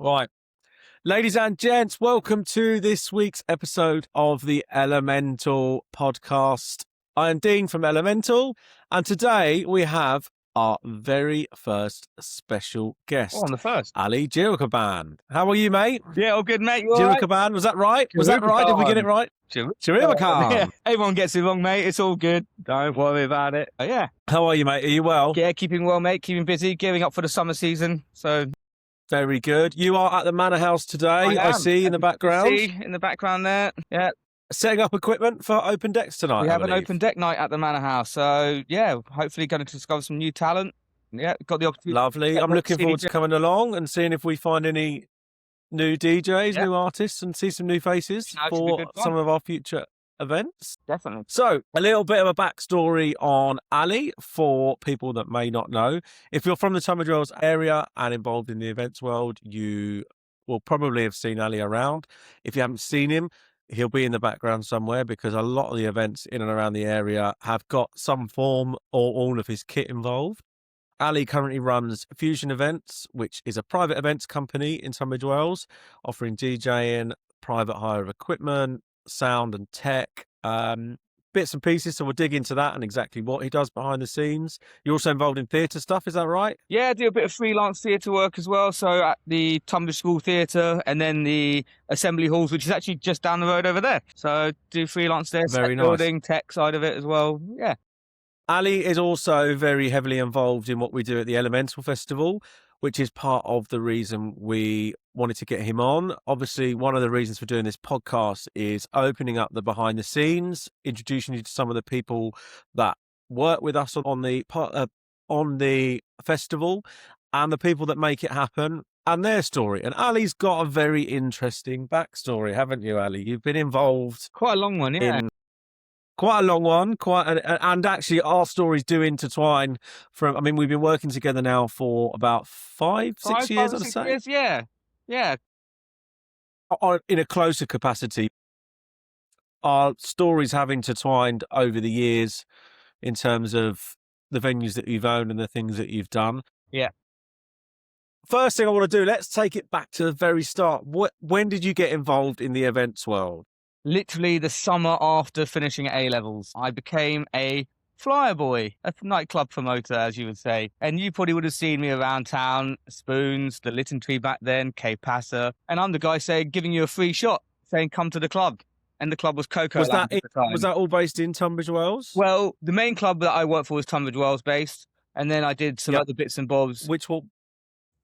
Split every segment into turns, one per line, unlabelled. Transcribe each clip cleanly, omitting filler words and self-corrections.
Right. Ladies and gents, welcome to this week's episode of the Elemental podcast. I am Dean from Elemental, and today we have our very first special guest.
Oh, on the first.
Ali Jeerooburkhan. How are you, mate?
Yeah, all good, mate. You all right?
Jeerooburkhan, was that right? Was that right? Did we get it right? Jeerooburkhan.
Yeah, everyone gets it wrong, mate. It's all good. Don't worry about it. Yeah.
How are you, mate? Are you well?
Yeah, keeping well, mate. Keeping busy, gearing up for the summer season. So
very good. You are at the Manor House today, I see in the background.
In the background there. Yeah.
Setting up equipment for open decks tonight.
We have an open deck night at the Manor House. So yeah, hopefully going to discover some new talent. Yeah, got the opportunity.
Lovely. I'm looking forward to coming along and seeing if we find any new DJs, new artists, and see some new faces for some of our future events.
Definitely.
So, a little bit of a backstory on Ali for people that may not know. If you're from the Tunbridge Wells area and involved in the events world, you will probably have seen Ali around. If you haven't seen him, he'll be in the background somewhere because a lot of the events in and around the area have got some form or all of his kit involved. Ali currently runs Fusion Events, which is a private events company in Tunbridge Wells, offering DJing, private hire of equipment, sound and tech, bits and pieces. So we'll dig into that and exactly what he does behind the scenes. You're also involved in theatre stuff, is that right?
Yeah, I do a bit of freelance theatre work as well. So at the Tunbridge School Theatre and then the Assembly Halls, which is actually just down the road over there. So do freelance there,
very nice.
Building, tech side of it as well. Yeah.
Ali is also very heavily involved in what we do at the Elemental Festival, which is part of the reason we wanted to get him on. Obviously, one of the reasons for doing this podcast is opening up the behind the scenes, introducing you to some of the people that work with us on the festival and the people that make it happen and their story. And Ali's got a very interesting backstory, haven't you, Ali? You've been involved.
Quite a long one, yeah.
Quite a long one, and actually our stories do intertwine we've been working together now for about 5-6 years, I'd say.
Yeah.
In a closer capacity. Our stories have intertwined over the years in terms of the venues that you've owned and the things that you've done.
Yeah.
First thing I want to do, let's take it back to the very start. When did you get involved in the events world?
Literally the summer after finishing A-levels, I became a flyer boy, a nightclub promoter, as you would say. And you probably would have seen me around town, Spoons, the Litten Tree back then, K-Passer. And I'm the guy giving you a free shot, saying, come to the club. And the club was Coco Lounge at the time.
Was that all based in Tunbridge Wells?
Well, the main club that I worked for was Tunbridge Wells based. And then I did some other bits and bobs.
Which one?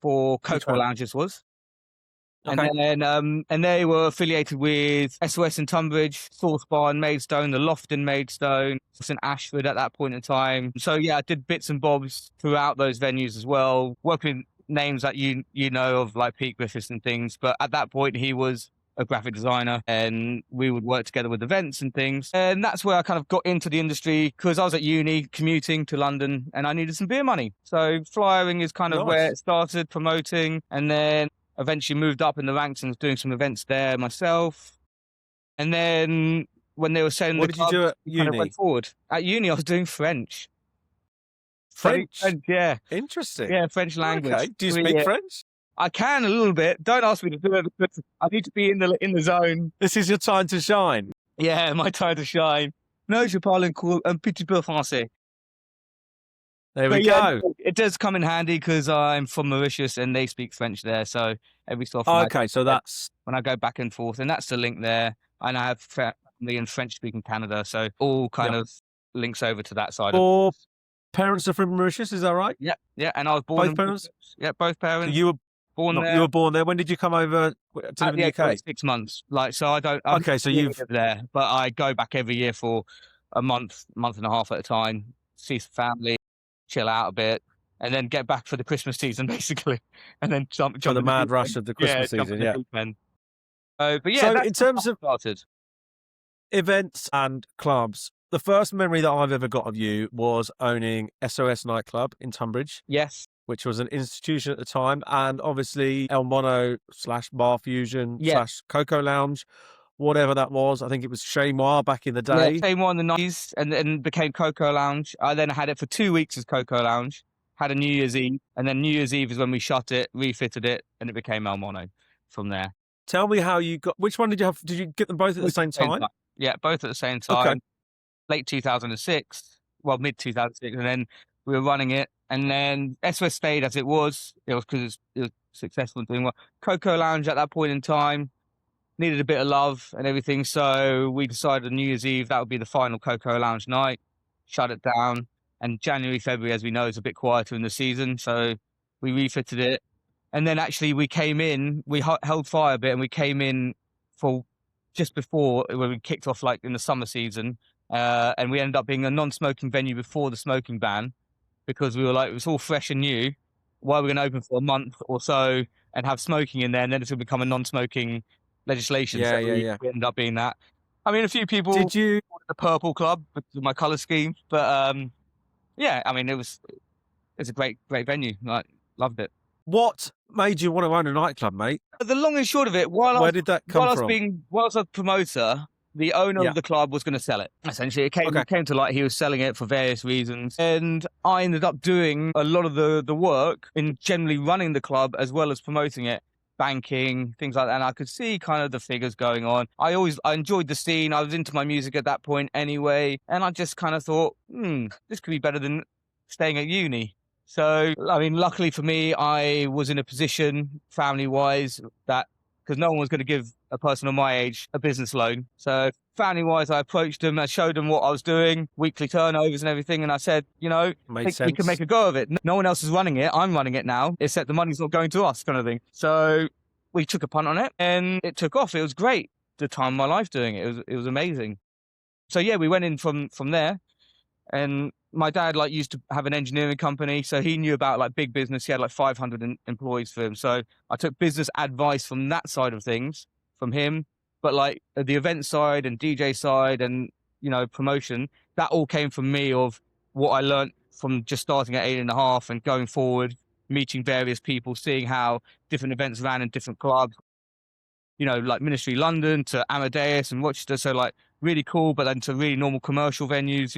For Coco Lounges was.
Okay.
And then, and they were affiliated with SOS in Tunbridge, Source Bar in Maidstone, the Loft in Maidstone, St Ashford at that point in time. So yeah, I did bits and bobs throughout those venues as well, working with names that you know of, like Pete Griffiths and things. But at that point, he was a graphic designer, and we would work together with events and things. And that's where I kind of got into the industry because I was at uni, commuting to London, and I needed some beer money. So flyering is kind of where it started, promoting, and then eventually moved up in the ranks and was doing some events there myself. And then when they were selling
what did you do at uni?
Kind of went forward. At uni, I was doing French.
French?
Yeah.
Interesting.
Yeah, French language.
Okay. Do you speak French?
I can a little bit. Don't ask me to do it because I need to be in the zone.
This is your time to shine.
Yeah, my time to shine. No, je parle un petit peu français.
There we go.
It does come in handy because I'm from Mauritius and they speak French there. So every so often,
so that's
when I go back and forth, and that's the link there. And I have family in French-speaking Canada, so all kind of links over to that side.
All parents are from Mauritius, is that right?
Yeah. And I was born.
Both parents.
Yeah, both parents.
So you were
born there.
You were born there. When did you come over to live in the UK?
6 months. So I don't.
So you've
there, but I go back every year for a month and a half at a time, see some family, chill out a bit, and then get back for the Christmas season, basically, and then jump
for the mad rush of the Christmas season. Yeah.
But yeah,
so in terms of events and clubs, the first memory that I've ever got of you was owning SOS Nightclub in Tunbridge.
Yes.
Which was an institution at the time, and obviously El Mono / Bar Fusion / Coco Lounge, whatever that was. I think it was Chez Moi back in the day.
Yeah, Chez Moi in the 90s, and then became Coco Lounge. I then had it for 2 weeks as Coco Lounge, had a New Year's Eve, and then New Year's Eve is when we shut it, refitted it, and it became El Mono from there.
Tell me how you got. Which one did you have? Did you get them both at the same time?
Yeah, both at the same
Okay.
time. Late 2006, well, mid 2006, and then we were running it, and then SOS stayed as it was. It was because it was successful and doing well. Coco Lounge at that point in time needed a bit of love and everything, so we decided on New Year's Eve that would be the final Coco Lounge night. Shut it down, and January, February, as we know, is a bit quieter in the season, so we refitted it. And then actually we came in, we held fire a bit, and we came in for just before when we kicked off, like in the summer season, and we ended up being a non-smoking venue before the smoking ban, because we were like, it was all fresh and new. Why are we going to open for a month or so and have smoking in there, and then it's going to become a non-smoking legislation?
Yeah,
so
yeah, yeah.
we ended up being that. I mean, a few people
Did you?
the Purple Club with my color scheme, but yeah, I mean, it's a great venue. Like, loved it.
What made you want to own a nightclub, mate?
The long and short of it,
Where did that come from?
While I was a promoter, the owner of the club was going to sell it. Essentially, it came to light he was selling it for various reasons, and I ended up doing a lot of the work in generally running the club as well as promoting it, banking, things like that. And I could see kind of the figures going on. I enjoyed the scene. I was into my music at that point anyway, and I just kind of thought, this could be better than staying at uni. So, I mean, luckily for me, I was in a position, family-wise, that because no one was going to give a person of my age a business loan. So, family-wise, I approached them, I showed them what I was doing, weekly turnovers and everything, and I said, we can make a go of it. No one else is running it. I'm running it now, except the money's not going to us, kind of thing. So, we took a punt on it, and it took off. It was great. The time of my life doing it. It was amazing. So, yeah, we went in from there, and my dad used to have an engineering company, so he knew about big business. He had 500 employees for him. So I took business advice from that side of things from him. But the event side and DJ side and promotion, that all came from me, of what I learned from just starting at 8.5 and going forward, meeting various people, seeing how different events ran in different clubs. Like Ministry London to Amadeus and Rochester. So really cool, but then to really normal commercial venues,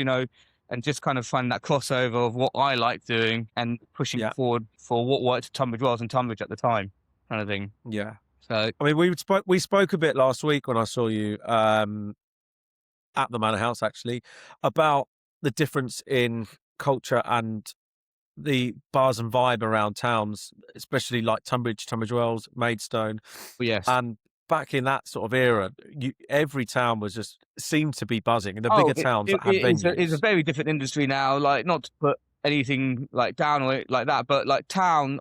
and just kind of finding that crossover of what I like doing and pushing forward for what worked at Tunbridge Wells and Tunbridge at the time, kind of thing.
Yeah.
So
I mean, we spoke a bit last week when I saw you at the Manor House, actually, about the difference in culture and the bars and vibe around towns, especially like Tunbridge Wells, Maidstone.
Yes.
And back in that sort of era, every town was just seemed to be buzzing, and the bigger towns that had venues.
It's a very different industry now. Not to put anything down or like that, but town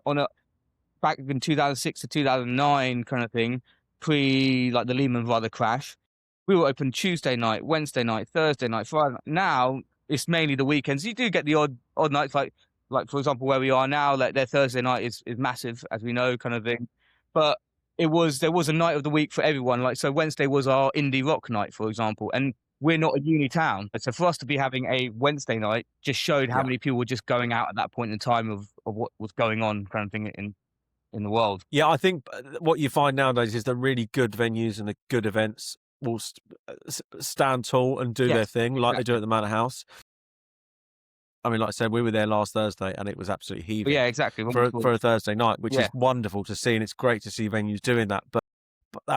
back in 2006 to 2009 kind of thing, pre the Lehman Brothers crash, we were open Tuesday night, Wednesday night, Thursday night, Friday night. Now it's mainly the weekends. You do get the odd nights, like for example where we are now, their Thursday night is massive, as we know, kind of thing. But there was a night of the week for everyone. So Wednesday was our indie rock night, for example, and we're not a uni town. So for us to be having a Wednesday night just showed how many people were just going out at that point in time of what was going on, kind of thing, in the world.
Yeah, I think what you find nowadays is the really good venues and the good events will stand tall and do their thing, like they do at the Manor House. I mean, like I said, we were there last Thursday and it was absolutely heaving.
Yeah, exactly.
For a Thursday night, which is wonderful to see, and it's great to see venues doing that. But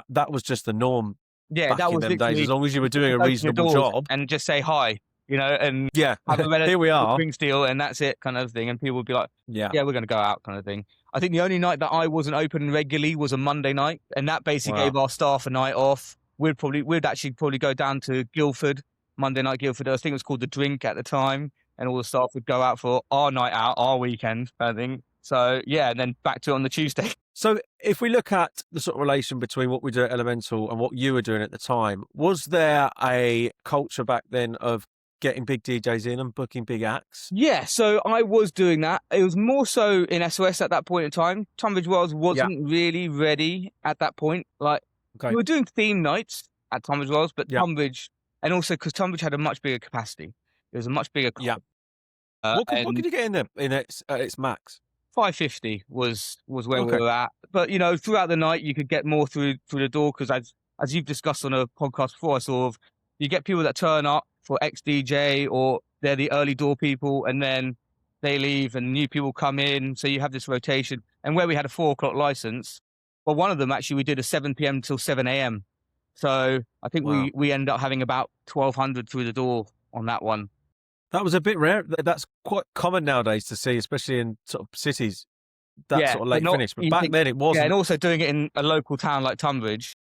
that was just the norm.
Yeah, that was
in them days. As long as you were doing a reasonable job
and just say hi, and
have a
here
we are,
drink deal, and that's it, kind of thing. And people would be like, yeah, we're going to go out, kind of thing. I think the only night that I wasn't open regularly was a Monday night, and that basically gave our staff a night off. We'd actually probably go down to Guildford, Monday night Guildford. I think it was called The Drink at the time. And all the staff would go out for our night out, our weekend, I think. So, yeah, and then back to it on the Tuesday.
So if we look at the sort of relation between what we do at Elemental and what you were doing at the time, was there a culture back then of getting big DJs in and booking big acts?
Yeah, so I was doing that. It was more so in SOS at that point in time. Tunbridge Wells wasn't really ready at that point. We were doing theme nights at Tunbridge Wells, but Tunbridge, and also because Tunbridge had a much bigger capacity. It was a much bigger club.
Yeah. What could you get in there at its max?
550 was where we were at. But, throughout the night, you could get more through the door because, as you've discussed on a podcast before, you get people that turn up for ex-DJ or they're the early door people, and then they leave and new people come in. So you have this rotation. And where we had a 4 o'clock license, well, one of them actually we did a 7 p.m. till 7 a.m. So I think
Wow.
we ended up having about 1,200 through the door on that one.
That was a bit rare. That's quite common nowadays to see, especially in sort of cities, that
Yeah,
sort of
but
late
not
finish. But back then it
yeah,
wasn't.
and also doing it in a local town like Tunbridge.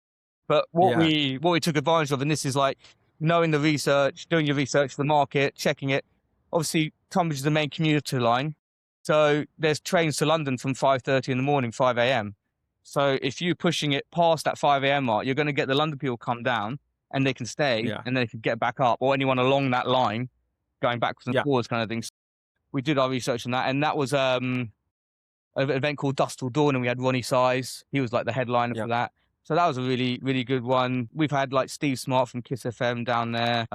But what
Yeah.
we took advantage of, and this is like knowing the research, doing your research for the market, checking it. Obviously, Tunbridge is the main commuter line, so there's trains to London from 5:30 in the morning, 5 a.m. So if you're pushing it past that 5 a.m. mark, you're going to get the London people come down, and they can stay,
Yeah.
and they can get back up, or anyone along that line going backwards and
Yeah.
forwards, kind of thing. So we did our research on that, and that was an event called Dust Till Dawn, and we had Ronnie Size. He was like the headliner
Yeah.
for that. So that was a really, really good one. We've had like Steve Smart from Kiss FM down there.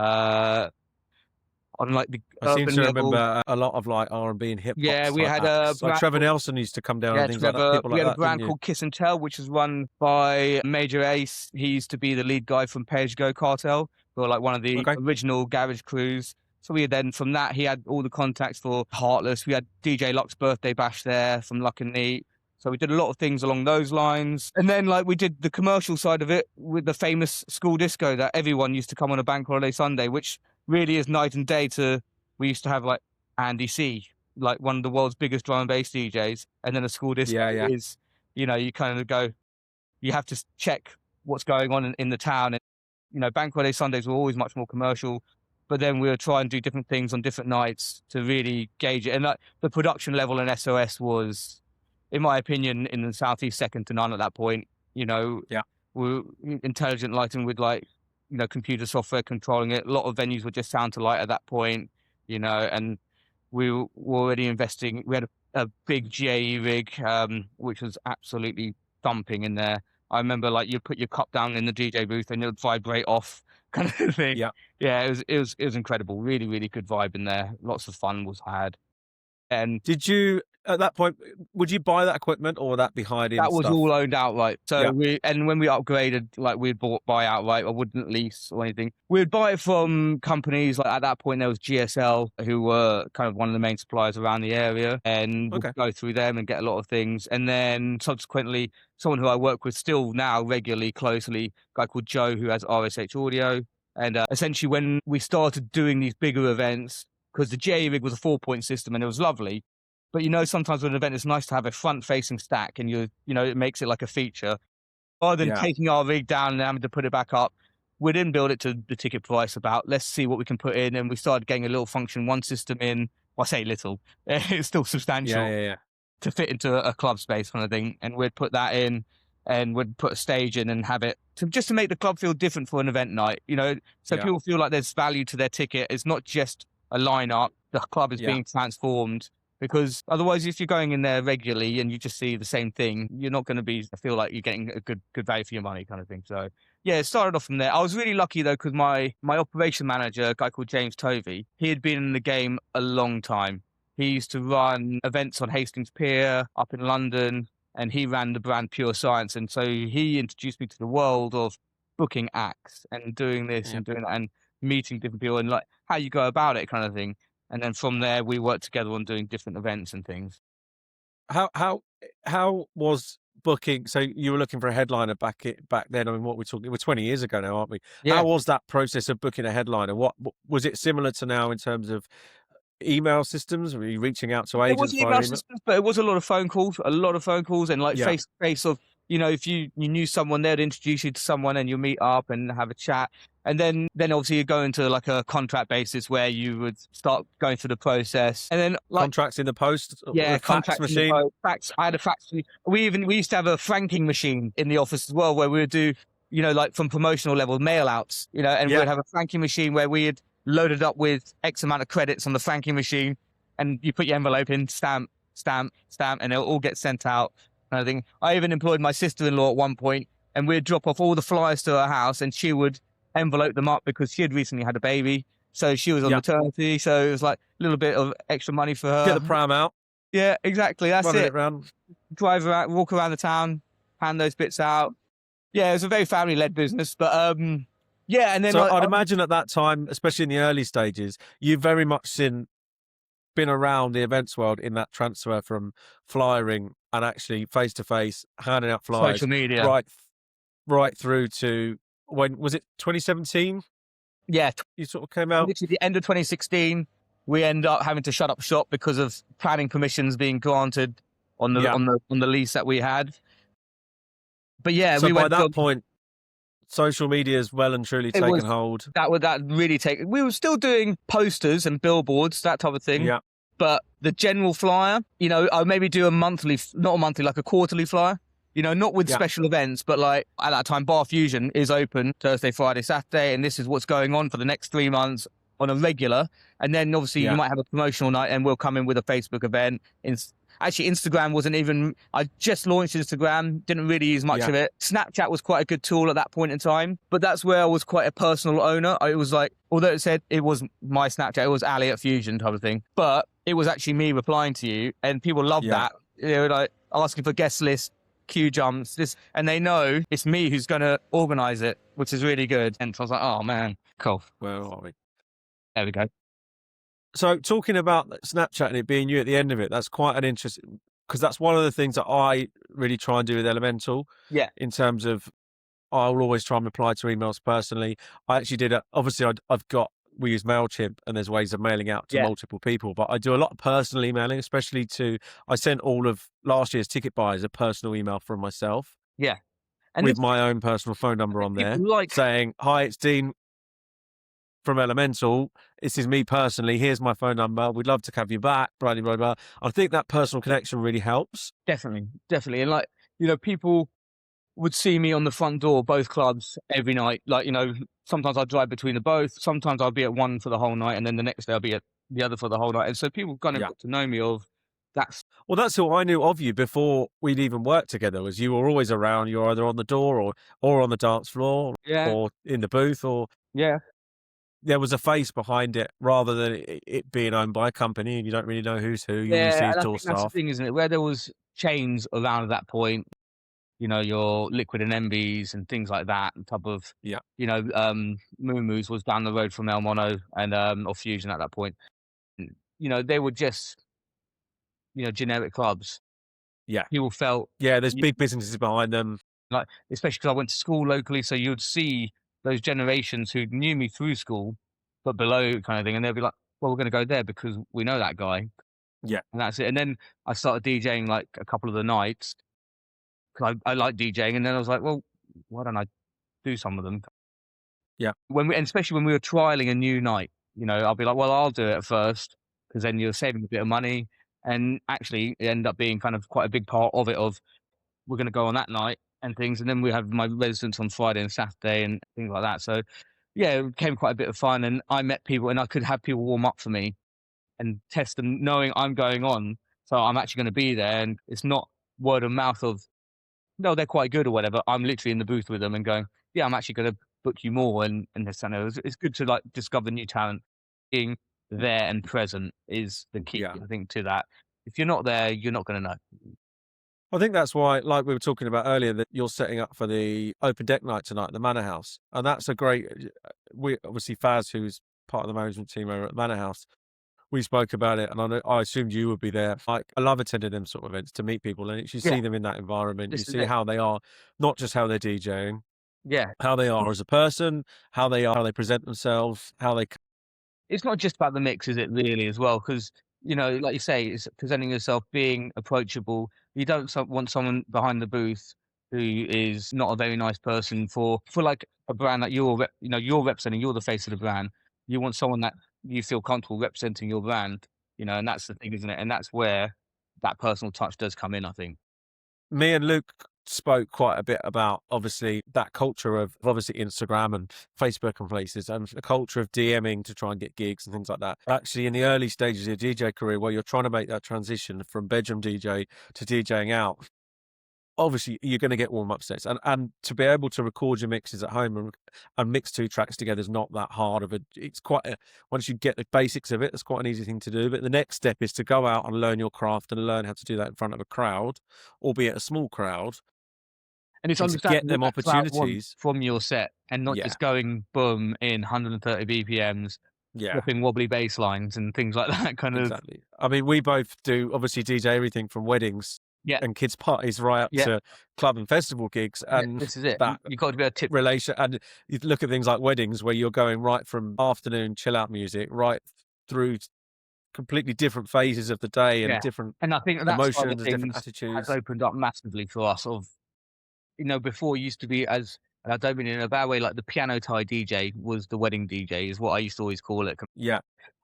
On like the
I seem
urban
to
level.
remember a lot of like R&B and hip hop
Yeah, we
type
had a
acts. Like
brand
Trevor
called,
Nelson used to come down
yeah,
and things like that.
Trevor.
People
We
like
had a
that, didn't
brand
you?
called Kiss and Tell, which was run by Major Ace. He used to be the lead guy from Page Go Cartel, or like one of the
Okay.
original garage crews. So we then, from that, he had all the contacts for Heartless. We had DJ Luck's birthday bash there from Luck and Neat. So we did a lot of things along those lines. And then like we did the commercial side of it with the famous school disco that everyone used to come on a bank holiday Sunday, which really is night and day to, we used to have like Andy C, like one of the world's biggest drum and bass DJs. And then a school disco
Yeah.
is, you kind of go, you have to check what's going on in the town. And, bank holiday Sundays were always much more commercial, but then we would try and do different things on different nights to really gauge it. And like the production level in SOS was, in my opinion, in the Southeast, second to none at that point.
Yeah.
We intelligent lighting with like, computer software controlling it. A lot of venues were just sound to light at that point, and we were already investing. We had a big GAE rig, which was absolutely thumping in there. I remember like you'd put your cup down in the DJ booth and it would vibrate off, kind of thing.
Yeah.
Yeah, it was incredible. Really, really good vibe in there. Lots of fun was had. And
Did you, at that point, would you buy that equipment or would that be hired in
that was
stuff?
all owned outright. So
Yeah.
when we upgraded, like we'd buy outright. I wouldn't lease or anything. We'd buy it from companies. Like at that point, there was GSL, who were kind of one of the main suppliers around the area, and we'd
Okay.
go through them and get a lot of things. And then subsequently, someone who I work with still now regularly, closely, a guy called Joe, who has RSH Audio. And essentially, when we started doing these bigger events, because the J rig was a 4-point system and it was lovely. But sometimes with an event, it's nice to have a front-facing stack, and it makes it like a feature. Rather than
Yeah.
taking our rig down and having to put it back up, we didn't build it to the ticket price. About let's see what we can put in, and we started getting a little function one system in. Well, I say little, it's still substantial
Yeah.
to fit into a club space kind of thing. And we'd put that in, and we'd put a stage in and have it just to make the club feel different for an event night. So
Yeah.
people feel like there's value to their ticket. It's not just a lineup. The club is
Yeah.
being transformed. Because otherwise, if you're going in there regularly and you just see the same thing, you're not going to feel like you're getting a good value for your money, kind of thing. So yeah, it started off from there. I was really lucky though, because my operation manager, a guy called James Tovey, he had been in the game a long time. He used to run events on Hastings Pier up in London, and he ran the brand Pure Science. And so he introduced me to the world of booking acts and doing this
Yeah.
and doing that and meeting different people and like how you go about it, kind of thing. And then from there, we worked together on doing different events and things.
How was booking? So you were looking for a headliner back then. I mean, what we're talking, we're 20 years ago now, aren't we?
Yeah.
How was that process of booking a headliner? What was it similar to now in terms of email systems? Were you reaching out to
It
agents
was
via
email
email?
systems, but it was a lot of phone calls, and like
Yeah.
face to face of, if you knew someone, they'd introduce you to someone and you'll meet up and have a chat. And then obviously you go into like a contract basis where you would start going through the process. And then like,
Contracts in the post?
yeah,
A fax
contract
machine?
Fax. I had a fax. We used to have a franking machine in the office as well, where we would do, like from promotional level mail outs, and
Yeah.
we'd have a franking machine where we had loaded up with X amount of credits on the franking machine, and you put your envelope in, stamp, and it'll all get sent out. Kind of thing. I even employed my sister-in-law at one point, and we'd drop off all the flyers to her house, and she would envelope them up because she had recently had a baby. So she was on
Yeah.
maternity. So it was like a little bit of extra money for her.
Get the pram out,
Yeah, exactly. That's
running
it.
it round.
Drive around, walk around the town, hand those bits out. Yeah, it was a very family-led business, but yeah. And then
So
like,
I'd imagine at that time, especially in the early stages, you've very much seen been around the events world in that transfer from flyering and actually face to face, handing out flyers,
Social media.
right, right through to when was it 2017?
Yeah,
You sort of came out.
literally the end of 2016, we end up having to shut up shop because of planning permissions being granted on the
Yeah.
on the lease that we had. But yeah,
So
we
by
went
that
from
point, social media has well and truly
it was
taken hold.
that really take. We were still doing posters and billboards, that type of thing.
Yeah.
But the general flyer, you know, I'll maybe do a monthly, not a monthly, like a quarterly flyer. You know, not with
Yeah.
special events, but like at that time, Bar Fusion is open Thursday, Friday, Saturday, and this is what's going on for the next 3 months on a regular. And then obviously
Yeah.
you might have a promotional night, and we'll come in with a Facebook event. Actually, Instagram wasn't even. I just launched Instagram, didn't really use much
Yeah.
of it. Snapchat was quite a good tool at that point in time, but that's where I was quite a personal owner. It was like, although it said it was my Snapchat, it was Ali at Fusion type of thing, but it was actually me replying to you, and people loved
Yeah.
that. They were like asking for guest lists, queue jumps, this, and they know it's me who's going to organize it, which is really good. And so I was like, oh man, cool.
Where are we?
There we go.
So talking about Snapchat and it being you at the end of it, that's quite an interesting, because that's one of the things that I really try and do with Elemental.
Yeah.
In terms of, I'll always try and reply to emails personally. I actually did obviously we use MailChimp and there's ways of mailing out to
Yeah.
multiple people, but I do a lot of personal emailing, especially I sent all of last year's ticket buyers a personal email from myself.
Yeah. And
with my own personal phone number on there, saying, "Hi, it's Dean from Elemental. This is me personally. Here's my phone number. We'd love to have you back." Blah, blah, blah. I think that personal connection really helps.
Definitely. And like, you know, people would see me on the front door, both clubs, every night. Like, you know, sometimes I'd drive between the both. Sometimes I'll be at one for the whole night, and then the next day I'll be at the other for the whole night. And so people kind of got to know me of that's.
Well, that's who I knew of you before we'd even worked together. Was you were always around. You're either on the door or on the dance floor, or in the booth, or there was a face behind it rather than it being owned by a company and you don't really know who's who. You only see his tour staff.
That's the thing, isn't it? Where there was chains around at that point, you know, your Liquid and MBs and things like that, and type of, you know, Moo Moo's was down the road from El Mono and or Fusion at that point. You know, they were just, you know, generic clubs.
Yeah.
People felt.
Yeah, there's big businesses behind them.
Like, especially because I went to school locally, so you'd see those generations who knew me through school, but below kind of thing, and they'd be like, "Well, we're going to go there because we know that guy."
Yeah,
and that's it. And then I started DJing like a couple of the nights because I like DJing, and then I was like, "Well, why don't I do some of them?"
Yeah.
And especially when we were trialing a new night, you know, I'll be like, "Well, I'll do it at first because then you're saving a bit of money." And actually, it ended up being kind of quite a big part of it. Of we're going to go on that night and things, and then we have my residence on Friday and Saturday and things like that. So yeah, it became quite a bit of fun, and I met people, and I could have people warm up for me and test them, knowing I'm going on, so I'm actually going to be there, and it's not word of mouth of no, they're quite good or whatever. I'm literally in the booth with them and going, yeah, I'm actually going to book you more, and this and that. It's good to like discover new talent. Being there and present is the key, I think, to that. If you're not there, you're not going to know.
I think that's why, like we were talking about earlier, that you're setting up for the open deck night tonight at the Manor House. And that's a great, we obviously Faz, who's part of the management team over at Manor House, we spoke about it, and I assumed you would be there. Like, I love attending them sort of events to meet people, and you see them in that environment. You see how they are, not just how they're DJing, how they are as a person, how they present themselves, how they.
It's not just about the mix, is it really, as well? Because, you know, like you say, it's presenting yourself, being approachable. You don't want someone behind the booth who is not a very nice person for like a brand that you're representing. You're the face of the brand. You want someone that you feel comfortable representing your brand, you know, and that's the thing, isn't it? And that's where that personal touch does come in, I think.
Me and Luke spoke quite a bit about obviously that culture of obviously Instagram and Facebook and places, and the culture of DMing to try and get gigs and things like that. Actually, in the early stages of your DJ career, where you're trying to make that transition from bedroom DJ to DJing out, obviously you're going to get warm-up sets, and to be able to record your mixes at home and mix two tracks together is not that hard of it's quite once you get the basics of it, it's quite an easy thing to do. But the next step is to go out and learn your craft and learn how to do that in front of a crowd, albeit a small crowd.
And it's understanding
get them opportunities
from your set, and not just going boom in 130 BPMs
Yeah,
flipping wobbly bass lines and things like that kind of.
exactly. I mean, we both do obviously DJ everything from weddings
Yeah,
and kids' parties right up
yeah,
to club and festival gigs,
yeah,
and
this is it.
that
You got to be able to tip.
relation. And you look at things like weddings where you're going right from afternoon chill out music right through completely different phases of the day and
Yeah,
different
and I think that side of
emotions and different
things has
attitudes.
opened up massively for us. Of before it used to be as, and I don't mean it in a bad way, like the piano tie DJ was the wedding DJ, is what I used to always call it.
Yeah,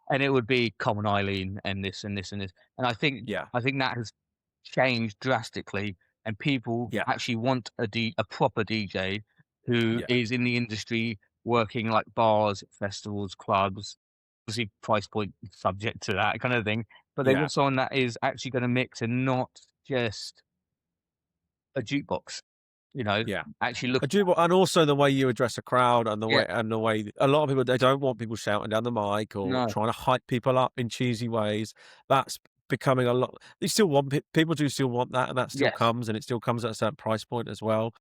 And it would be Common Eileen and this and this and this. And
yeah,
I think that has changed drastically, and people
yeah,
actually want a proper DJ who
yeah,
is in the industry working like bars, festivals, clubs, obviously price point subject to that kind of thing. But they
yeah,
want someone that is actually gonna mix and not just a jukebox, you know,
yeah.
actually look.
I do, and also the way you address a crowd and
Yeah,
the way a lot of people they don't want people shouting down the mic or
no,
trying to hype people up in cheesy ways. That's becoming a lot. They still want people do still want that, and that still
yes.
comes, and it still comes at a certain price point as well.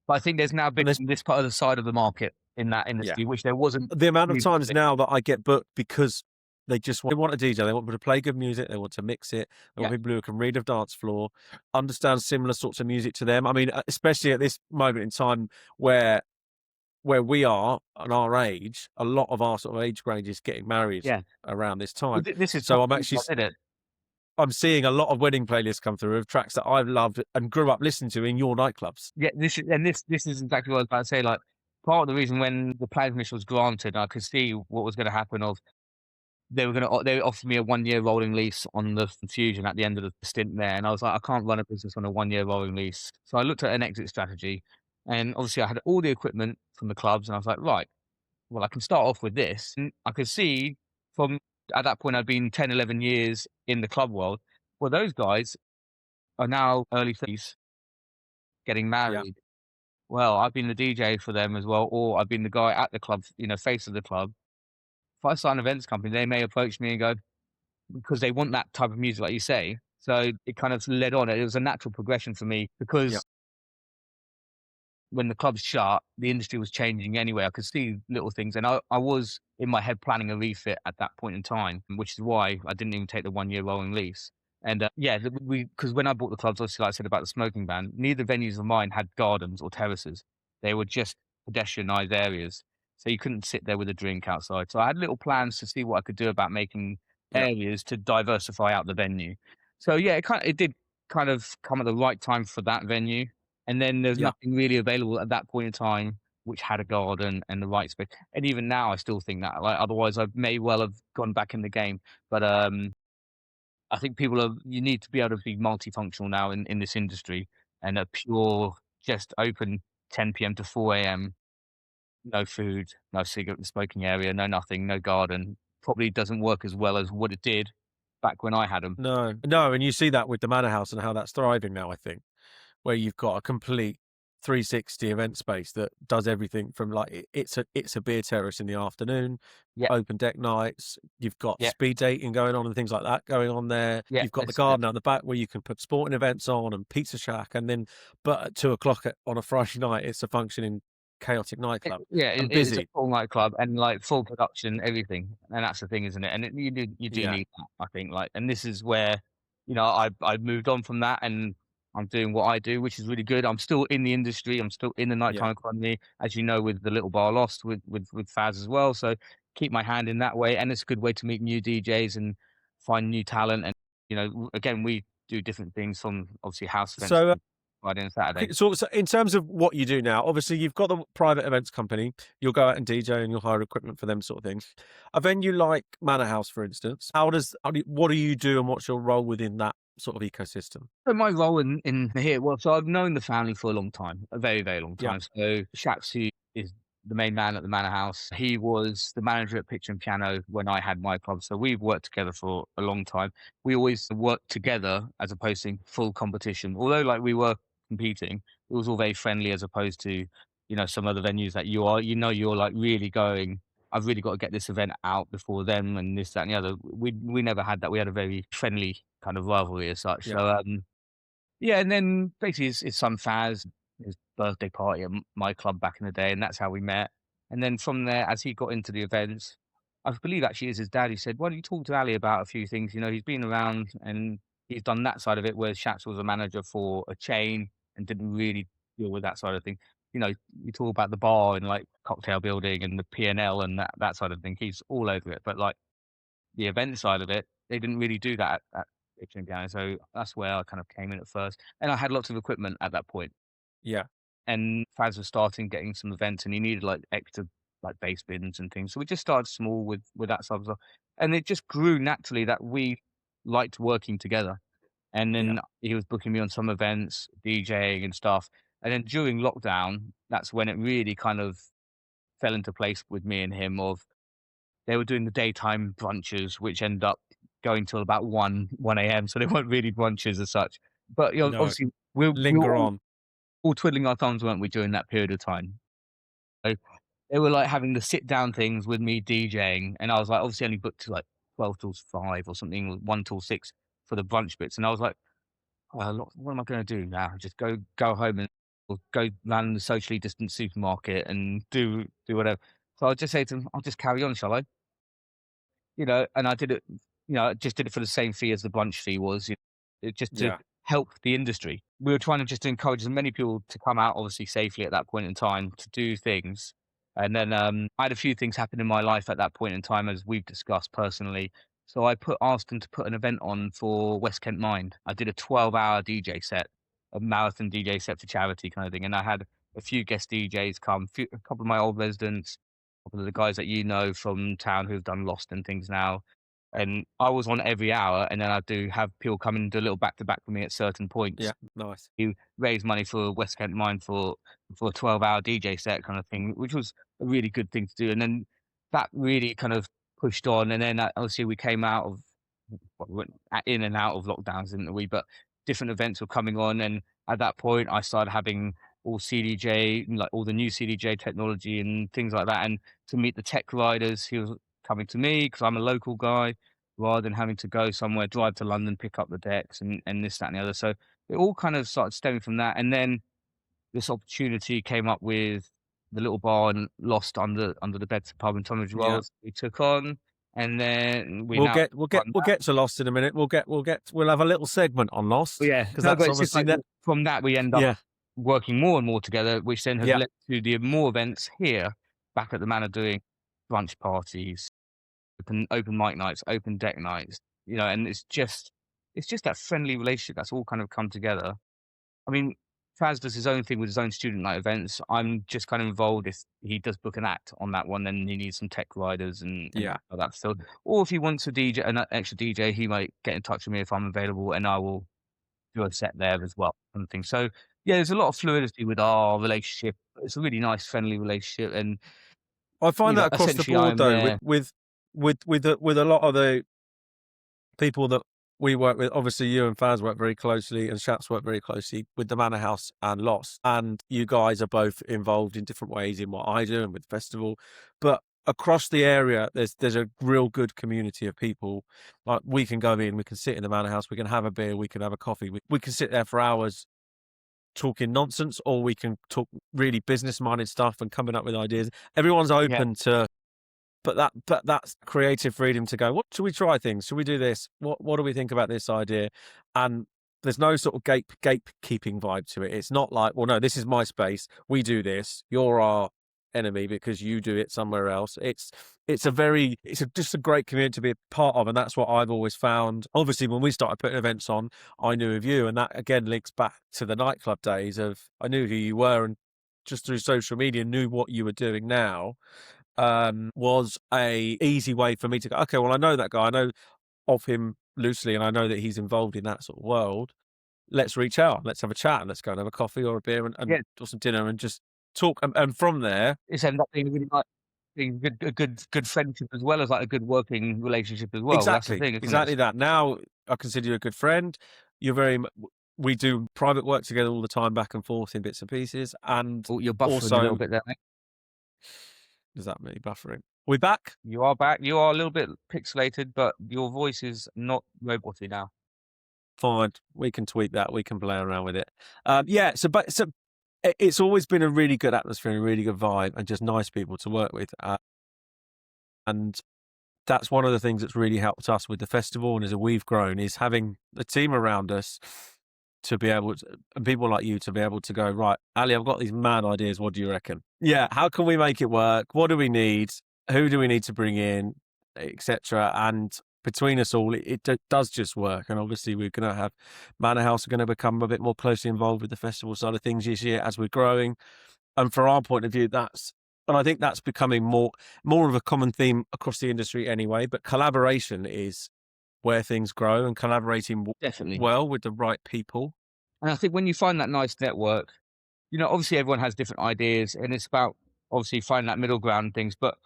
But I think there's now
And there's
become this part of the side of the market in that
yeah,
industry, which there wasn't
the amount of times
previously.
now that I get booked because they want a DJ, they want people to play good music, they want to mix it, they
Yeah,
want people who can read a dance floor, understand similar sorts of music to them. I mean, especially at this moment in time where we are and our age, a lot of our sort of age range is getting married
yeah.
around this
Well,
time.
this is
So I'm
probably
actually
what did it.
I'm seeing a lot of wedding playlists come through of tracks that I've loved and grew up listening to in your nightclubs.
Yeah, this is exactly what I was about to say. Like, part of the reason when the planning permission was granted, I could see what was going to happen. Of they offered me a 1 year rolling lease on the Fusion at the end of the stint there, and I was like, I can't run a business on a 1 year rolling lease. So I looked at an exit strategy, and obviously I had all the equipment from the clubs, and I was like, right, well, I can start off with this. And I could see from at that point I'd been 10, 11 years in the club world. Well, those guys are now early 30s, getting
Yeah,
married. Well, I've been the DJ for them as well, or I've been the guy at the club, face of the club. If I sign an events company, they may approach me and go, because they want that type of music, like you say. So it kind of led on. It was a natural progression for me
yeah,
because when the clubs shut, the industry was changing anyway. I could see little things, and I was in my head planning a refit at that point in time, which is why I didn't even take the 1 year rolling lease. And yeah, we because when I bought the clubs, obviously, like I said about the smoking ban, neither venues of mine had gardens or terraces. They were just pedestrianised areas, so you couldn't sit there with a drink outside. So I had little plans to see what I could do about making
yeah,
areas to diversify out the venue. So yeah, it did kind of come at the right time for that venue. And then there's
yeah.
nothing really available at that point in time which had a garden and the right space. And even now, I still think that. Like, otherwise, I may well have gone back in the game. But I think you need to be able to be multifunctional now in this industry. And a pure, just open 10 p.m. to 4 a.m., no food, no cigarette smoking area, no nothing, no garden, probably doesn't work as well as what it did back when I had them.
No, no, and you see that with the Manor House and how that's thriving now, I think. Where you've got a complete 360 event space that does everything from like it's a beer terrace in the afternoon,
Yeah,
open deck nights, you've got
yeah,
speed dating going on and things like that going on there.
yeah.
You've got the garden out the back where you can put sporting events on and pizza shack, and then but at 2 o'clock on a Friday night it's a functioning chaotic nightclub
Yeah,
and
it's a
busy.
full nightclub and, like, full production, everything, and that's the thing, isn't it? And you do
Yeah,
need that, I think, like, and this is where, I've moved on from that, and I'm doing what I do, which is really good. I'm still in the industry, I'm still in the
yeah,
nighttime economy, as you know, with the Little Bar Lost, with Faz as well, so keep my hand in that way, and it's a good way to meet new DJs and find new talent, and, again, we do different things from, obviously, house events
so
Friday and Saturday.
okay, so in terms of what you do now, obviously you've got the private events company. You'll go out and DJ and you'll hire equipment for them sort of things. A venue like Manor House, for instance, what do you do and what's your role within that sort of ecosystem?
So my role in here, well, so I've known the family for a long time, a very, very long
Yeah,
time. So Shaps, who is the main man at the Manor House, he was the manager at Picture and Piano when I had my club. So we've worked together for a long time. We always worked together as opposed to full competition. Although like we were competing, it was all very friendly as opposed to, some other venues that you're like really going, I've really got to get this event out before them and this, that, and the other. We never had that. We had a very friendly kind of rivalry as such.
yeah,
So yeah, and then basically his son Faz, his birthday party at my club back in the day, and that's how we met. And then from there, as he got into the events, I believe actually is his dad, he said, "Why don't you talk to Ali about a few things? You know, he's been around and he's done that side of it, whereas Shats was a manager for a chain and didn't really deal with that side of thing." You know, you talk about the bar and like cocktail building and the P&L and that side of thing. He's all over it. But like the event side of it, they didn't really do that at Itchy and Piano. So that's where I kind of came in at first. And I had lots of equipment at that point.
Yeah.
And Faz was starting getting some events and he needed like extra like bass bins and things. So we just started small with that sort of stuff. And it just grew naturally that we liked working together. And
Yeah.
then he was booking me on some events, DJing and stuff. And then during lockdown, that's when it really kind of fell into place with me and him of they were doing the daytime brunches, which end up going till about 1 a.m. So they weren't really brunches as such. But you know,
No.
obviously we were
Linger on.
all twiddling our thumbs, weren't we, during that period of time? So they were like having the sit down things with me DJing, and I was like obviously only booked to like 12 till 5 or something, 1 till 6 for the brunch bits. And I was like, what am I going to do now? Just go home and or go round the socially distanced supermarket and do whatever. So I just say to them, I'll just carry on, shall I? You know, and I did it, you know, just did it for the same fee as the brunch fee was, just to
Yeah.
help the industry. We were trying to just encourage as many people to come out, obviously safely at that point in time, to do things. And then I had a few things happen in my life at that point in time, as we've discussed personally. So I asked them to put an event on for West Kent Mind. I did a 12-hour DJ set, a marathon DJ set for charity kind of thing, and I had a few guest DJs come, a couple of my old residents, couple of the guys that you know from town who've done Lost and things now. And I was on every hour, and then I do have people come and do a little back to back with me at certain points.
Yeah. Nice.
You raise money for West Kent Mine for a 12-hour DJ set kind of thing, which was a really good thing to do. And then that really kind of pushed on. And then obviously we came out of we went in and out of lockdowns, didn't we? But different events were coming on, and at that point, I started having all CDJ, like all the new CDJ technology and things like that. And to meet the tech riders, he was coming to me because I'm a local guy, rather than having to go somewhere, drive to London, pick up the decks, and this, that, and the other. So it all kind of started stemming from that. And then this opportunity came up with the little bar and Lost under the bed pub in Tunbridge
Yeah.
Wells. We took on, and then we
We'll
now
get to Lost in a minute. We'll have a little segment on Lost
yeah,
because
no,
that's
but it's just
obviously
like
that.
from that we end up
Yeah.
working more and more together, which then has
Yeah.
led to the more events here back at the Manor doing brunch parties, open mic nights, open deck nights, you know, and it's just that friendly relationship that's all kind of come together. I mean, Faz does his own thing with his own student night events. I'm just kind of involved if he does book an act on that one, then he needs some tech riders and
Yeah.
all that. So, or if he wants a DJ, an extra DJ, he might get in touch with me if I'm available, and I will do a set there as well, kind of thing. So yeah, there's a lot of fluidity with our relationship. It's a really nice, friendly relationship, and
I find that across the
essentially,
board
I'm
though,
there.
with a lot of the people that we work with. Obviously, you and Faz work very closely, and Shaps work very closely with the Manor House and Lost. And you guys are both involved in different ways in what I do and with the festival. But across the area, there's a real good community of people. Like we can go in, we can sit in the Manor House, we can have a beer, we can have a coffee, we can sit there for hours talking nonsense, or we can talk really business minded stuff and coming up with ideas. Everyone's
Yeah,
open to. But that's creative freedom to go, what should we try things? Should we do this? What do we think about this idea? And there's no sort of gatekeeping vibe to it. It's not like, well, no, this is my space. We do this. You're our enemy because you do it somewhere else. Just a great community to be a part of, and that's what I've always found. Obviously, when we started putting events on, I knew of you, and that again links back to the nightclub days of I knew who you were, and just through social media knew what you were doing now was a easy way for me to go, okay, well, I know that guy, I know of him loosely, and I know that he's involved in that sort of world. Let's reach out, let's have a chat, and let's go and have a coffee or a beer and
yeah.
or some dinner and just talk. And from there,
It's ended up being a really nice, being a good friendship as well as like a good working relationship as well. That's the thing, isn't
exactly
it?
that. Now I consider you a good friend. You're very, we do private work together all the time, back and forth in bits and pieces. And
Oh, you're buffering a little
also,
bit there, mate.
does that mean buffering? We back?
You are back. You are a little bit pixelated, but your voice is not roboty now.
Fine, we can tweak that. We can play around with it. Yeah. So it's always been a really good atmosphere and a really good vibe, and just nice people to work with. And that's one of the things that's really helped us with the festival, and as we've grown, is having a team around us to be able to, and people like you to be able to go, right, Ali, I've got these mad ideas. What do you reckon? Yeah, how can we make it work? What do we need? Who do we need to bring in, etc. And between us all, it does just work. And obviously, we're going to have Manor House are going to become a bit more closely involved with the festival side of things this year as we're growing. And from our point of view, and I think that's becoming more of a common theme across the industry anyway. But collaboration is where things grow, and collaborating
Definitely.
well with the right people.
And I think when you find that nice network, obviously everyone has different ideas, and it's about obviously finding that middle ground and things. But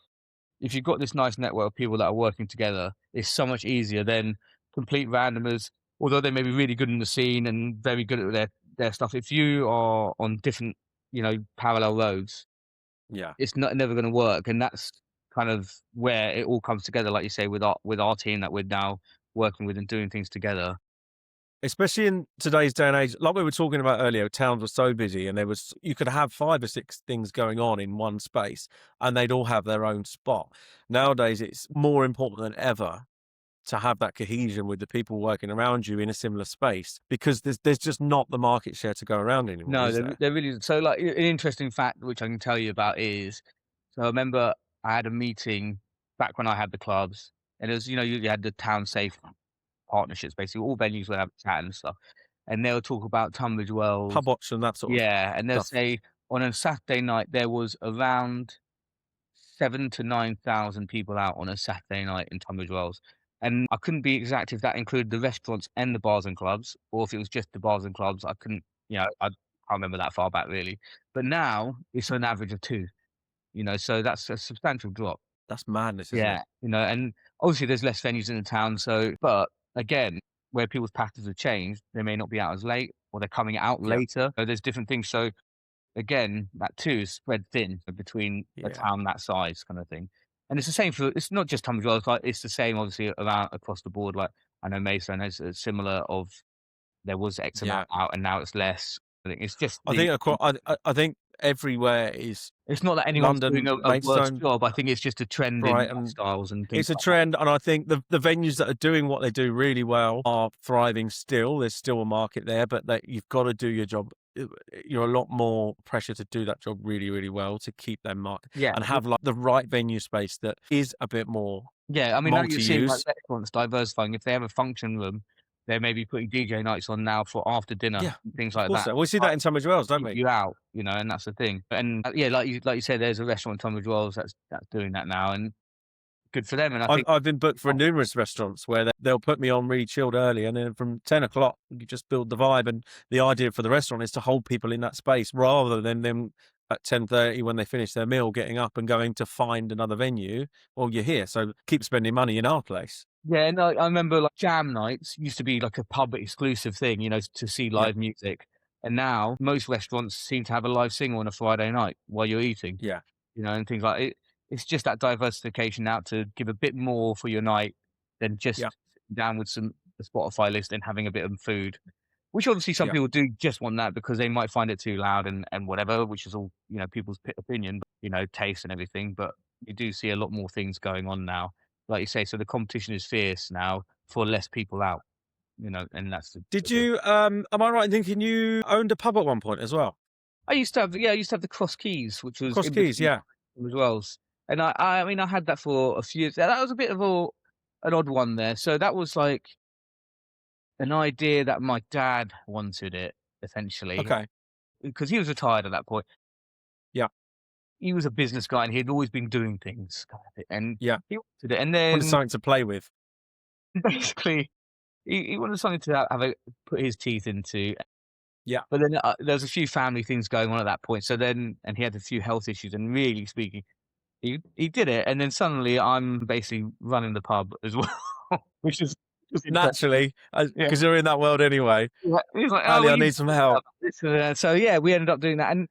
if you've got this nice network of people that are working together, it's so much easier than complete randomers. Although they may be really good in the scene and very good at their stuff, if you are on different, parallel roads,
Yeah.
it's never going to work. And that's kind of where it all comes together, like you say, with our team that we're now working with and doing things together.
Especially in today's day and age, like we were talking about earlier, towns were so busy and you could have 5 or 6 things going on in one space and they'd all have their own spot. Nowadays, it's more important than ever to have that cohesion with the people working around you in a similar space, because there's just not the market share to go around anymore,
No,
is
there
there?
there really isn't. So, like, an interesting fact which I can tell you about is, so I remember I had a meeting back when I had the clubs, and it was, you had the town safe partnerships, basically all venues would have a chat and stuff, and they'll talk about Tunbridge Wells.
Pub watch and that sort of
Yeah, and they'll
stuff.
say on a Saturday night there was around 7 to 9,000 people out on a Saturday night in Tunbridge Wells. And I couldn't be exact if that included the restaurants and the bars and clubs, or if it was just the bars and clubs. I couldn't, I can't remember that far back really. But now it's an average of 2, so that's a substantial drop.
That's madness, isn't it?
Yeah, and obviously there's less venues in the town, so but again, where people's patterns have changed, they may not be out as late or they're coming out
Yeah,
later. So there's different things. So again, that too is spread thin between a
yeah,
town that size kind of thing. And it's the same for it's not just Tunbridge Wells, like it's the same obviously around across the board. Like I know Maidstone has a similar of there was X amount
yeah.
out and now it's less. I think it's just
I think I think everywhere is
it's not that anyone's doing
London,
a worse
Maidstone,
job. I think it's just a trend in
Brighton.
lifestyles and things
It's a
like that.
trend, and I think the venues that are doing what they do really well are thriving still. There's still a market there, but you've got to do your job. You're a lot more pressure to do that job really, really well to keep them market
Yeah.
and have like the right venue space that is a bit more
Yeah, I mean, now you're seeing, like,
multi-use.
restaurants diversifying. If they have a function room, they may be putting DJ nights on now for after dinner,
Yeah,
things
of
like
course.
that,
So we see
try
that in Tunbridge Wells, don't
keep
we?
you out, and that's the thing. And, yeah, like you said, there's a restaurant in Tunbridge Wells that's doing that now, and good for them, and I think
I've been booked for numerous restaurants where they'll put me on really chilled early, and then from 10 o'clock you just build the vibe. And the idea for the restaurant is to hold people in that space rather than them at 10:30 when they finish their meal getting up and going to find another venue. Well, you're here, so keep spending money in our place.
yeah, no, I remember, like, jam nights used to be, like, a pub exclusive thing, to see
Yeah,
live music, and now most restaurants seem to have a live singer on a Friday night while you're eating.
yeah,
And things like it. It's just that diversification now to give a bit more for your night than
yeah,
just sitting down with a Spotify list and having a bit of food. Which obviously some
yeah.
people do just want that because they might find it too loud and whatever, which is all, people's opinion, taste and everything. But you do see a lot more things going on now. Like you say, so the competition is fierce now for less people out, and that's
Did you? Am I right in thinking you owned a pub at one point as well?
I used to have the Cross Keys, which was
Cross
in
Keys,
between
yeah.
as well. And I mean, I had that for a few years. That was a bit of an odd one there. So that was like an idea that my dad wanted it essentially
Okay,
because he was retired at that point.
yeah,
He was a business guy and he'd always been doing things kind of thing, and
yeah.
he wanted it. And
Wanted
then
something to play with.
basically he wanted something to have put his teeth into.
Yeah.
But then there was a few family things going on at that point. So then, and he had a few health issues. And really speaking, he did it, and then suddenly I'm basically running the pub as well, which is just interesting.
Naturally,
Yeah.
because you're in that world anyway.
Yeah, he was like, "Oh,
Ali,
well,
I
you
need some help.
So yeah, we ended up doing that, and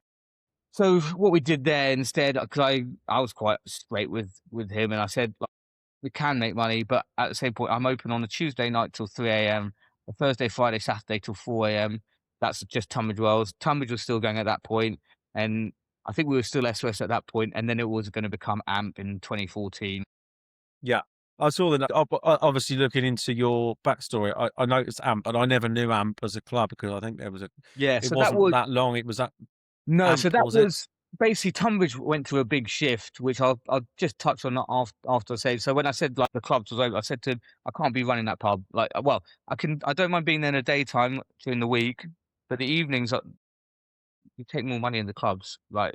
so what we did there instead, because I was quite straight with him, and I said, like, "We can make money, but at the same point, I'm open on a Tuesday night till 3 a.m., a Thursday, Friday, Saturday till 4 a.m. That's just Tunbridge Wells. Tunbridge was still going at that point, and I think we were still SOS at that point, and then it was gonna become AMP in 2014.
Yeah. I saw that. Obviously, looking into your backstory, I noticed AMP, and I never knew AMP as a club because I think there was a.
Yeah,
It
so that
wasn't
was
that long. It was that
no, so
AMP,
that
was it?
was basically Tunbridge went through a big shift, which I'll just touch on that after I say. So when I said like the clubs was over, I said to him, I can't be running that pub. Like, well, I don't mind being there in the daytime during the week, but the evenings you take more money in the clubs. Like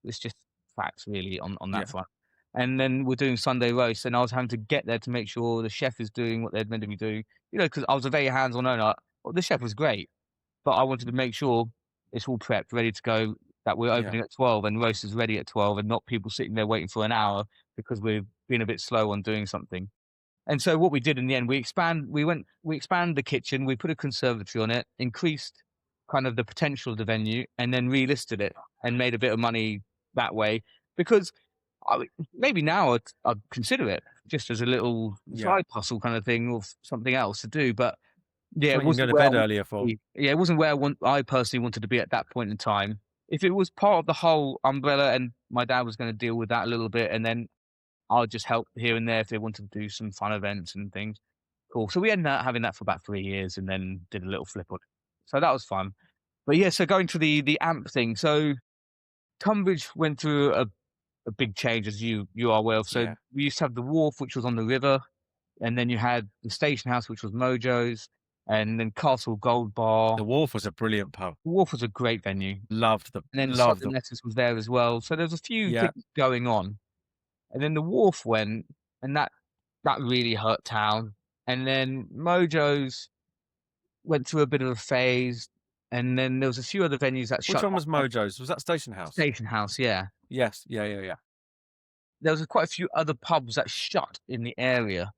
it's just facts really on that
Yeah,
front. And then we're doing Sunday roast, and I was having to get there to make sure the chef is doing what they're meant to be doing. You know, because I was a very hands-on owner. Well, the chef was great, but I wanted to make sure it's all prepped, ready to go, that we're
yeah,
opening at 12 and roast is ready at 12 and not people sitting there waiting for an hour because we've been a bit slow on doing something. And so what we did in the end, we expanded the kitchen, we put a conservatory on it, increased kind of the potential of the venue, and then relisted it and made a bit of money that way. Because maybe now I'd consider it just as a little
yeah.
side hustle kind of thing or something else to do. But yeah, it
Something you can go
wasn't
to
where I
bed
wanted
earlier
to
for.
be. Yeah, it wasn't where I personally wanted to be at that point in time. If it was part of the whole umbrella and my dad was going to deal with that a little bit, and then I'll just help here and there if they wanted to do some fun events and things. Cool. So we ended up having that for about 3 years and then did a little flip on it. So that was fun. But yeah, so going to the AMP thing. So Tunbridge went through a big change, as you are aware of. So
Yeah,
we used to have the wharf, which was on the river, and then you had the station house, which was Mojo's, and then Castle Gold Bar.
the Wharf was a brilliant pub.
The wharf was a great venue,
Loved the,
and then
loved
Southern
the.
Letters was there as well. So there was a few
Yeah,
things going on, and then the wharf went, and that really hurt town. And then Mojo's went through a bit of a phase, and then there was a few other venues that
which
shut
one was
down.
Mojo's? Was that Station House?
Station House, yeah.
Yes, yeah, yeah, yeah.
There was quite a few other pubs that shut in the area.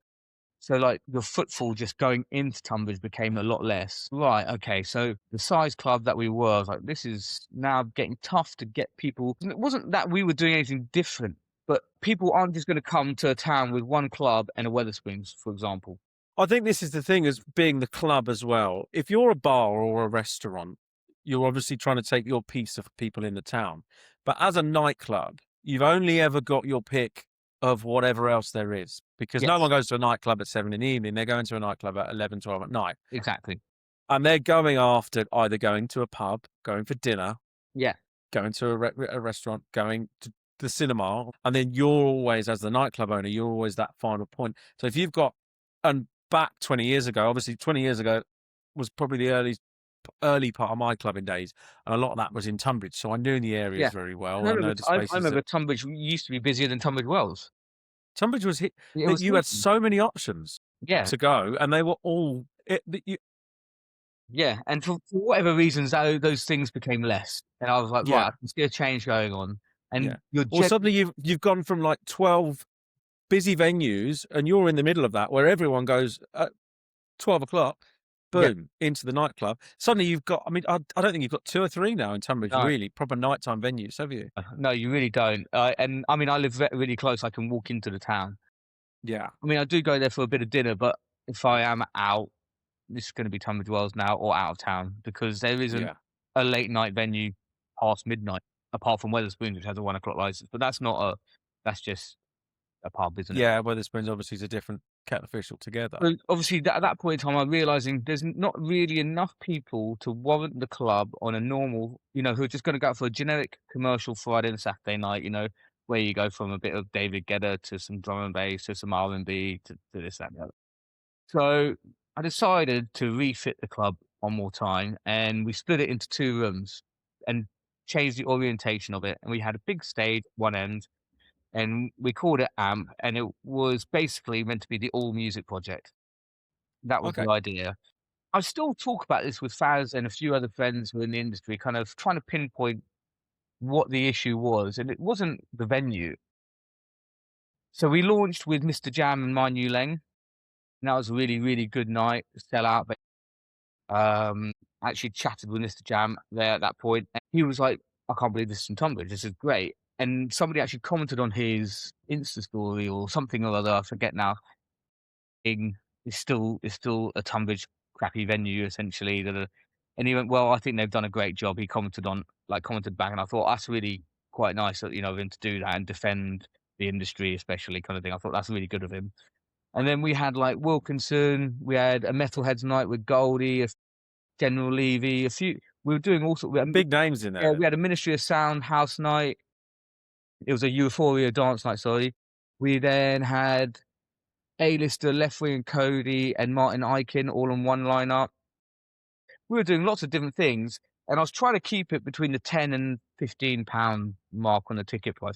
So, like, the footfall just going into Tunbridge became a lot less. Right, okay, so the size club that we were, I was like, this is now getting tough to get people. And it wasn't that we were doing anything different, but people aren't just going to come to a town with one club and a Wetherspoons, for example.
I think this is the thing as being the club as well. If you're a bar or a restaurant, you're obviously trying to take your piece of people in the town. But as a nightclub, you've only ever got your pick of whatever else there is because no
Yes,
one goes to a nightclub at 7 in the evening. They're going to a nightclub at 11, 12 at night.
exactly.
And they're going after either going to a pub, going for dinner,
Yeah,
going to a restaurant, going to the cinema. And then you're always, as the nightclub owner, you're always that final point. So if you've got, and back 20 years ago, obviously 20 years ago was probably the early part of my clubbing days, and a lot of that was in Tunbridge, so I knew the areas
yeah.
very
And
well.
I
I
remember,
know the
I
spaces that
remember Tunbridge used to be busier than Tunbridge Wells.
Tunbridge was hit.
It
That
was
you had
awesome.
so many options
Yeah,
to go, and they were all
yeah. And for whatever reasons, those things became less. And I was like, right, I
yeah,
can see a change going on.
yeah.
And you're
Or suddenly you've gone from like 12 busy venues, and you're in the middle of that where everyone goes at 12 o'clock.
yeah,
Boom, into the nightclub. Suddenly you've got, I mean, I don't think you've got two or three now in Tunbridge,
no,
really, proper nighttime venues, have you?
no, you really don't. And I mean, I live really close. I can walk into the town.
Yeah,
I mean, I do go there for a bit of dinner, but if I am out, this is going to be Tunbridge Wells now or out of town because there isn't
yeah.
a late night venue past midnight, apart from Wetherspoons, which has a 1 o'clock license. But that's just a pub, isn't it?
Yeah, Wetherspoons obviously is a different kettle of fish altogether.
So obviously, at that point in time, I'm realizing there's not really enough people to warrant the club on a normal, who are just going to go out for a generic commercial Friday and Saturday night, where you go from a bit of David Guetta to some drum and bass to some R&B to this, that, and the other. So I decided to refit the club one more time, and we split it into 2 rooms and changed the orientation of it. And we had a big stage one end, and we called it AMP, and it was basically meant to be the all music project. That was
Okay.
the idea. I still talk about this with Faz and a few other friends who are in the industry, kind of trying to pinpoint what the issue was, and it wasn't the venue. So we launched with Mr. Jam and My New Lane, and that was a really, really good night, sell out. Actually chatted with Mr. Jam there at that point, and he was like, "I can't believe this is in Tunbridge. This is great." And somebody actually commented on his Insta story or something or other, I forget now. It's still a Tunbridge crappy venue essentially and he went, "Well, I think they've done a great job." He commented back, and I thought that's really quite nice of him to do that and defend the industry especially kind of thing. I thought that's really good of him. And then we had like Wilkinson, we had a Metalheads night with Goldie, a General Levy, a few. We were doing all sorts.
Big names in
Yeah,
there.
we had a Ministry of Sound house night. It was a Euphoria dance night. Sorry. We then had A-lister Left Wing and Cody and Martin Ikin all on one lineup. We were doing lots of different things, and I was trying to keep it between the £10 and £15 mark on the ticket price,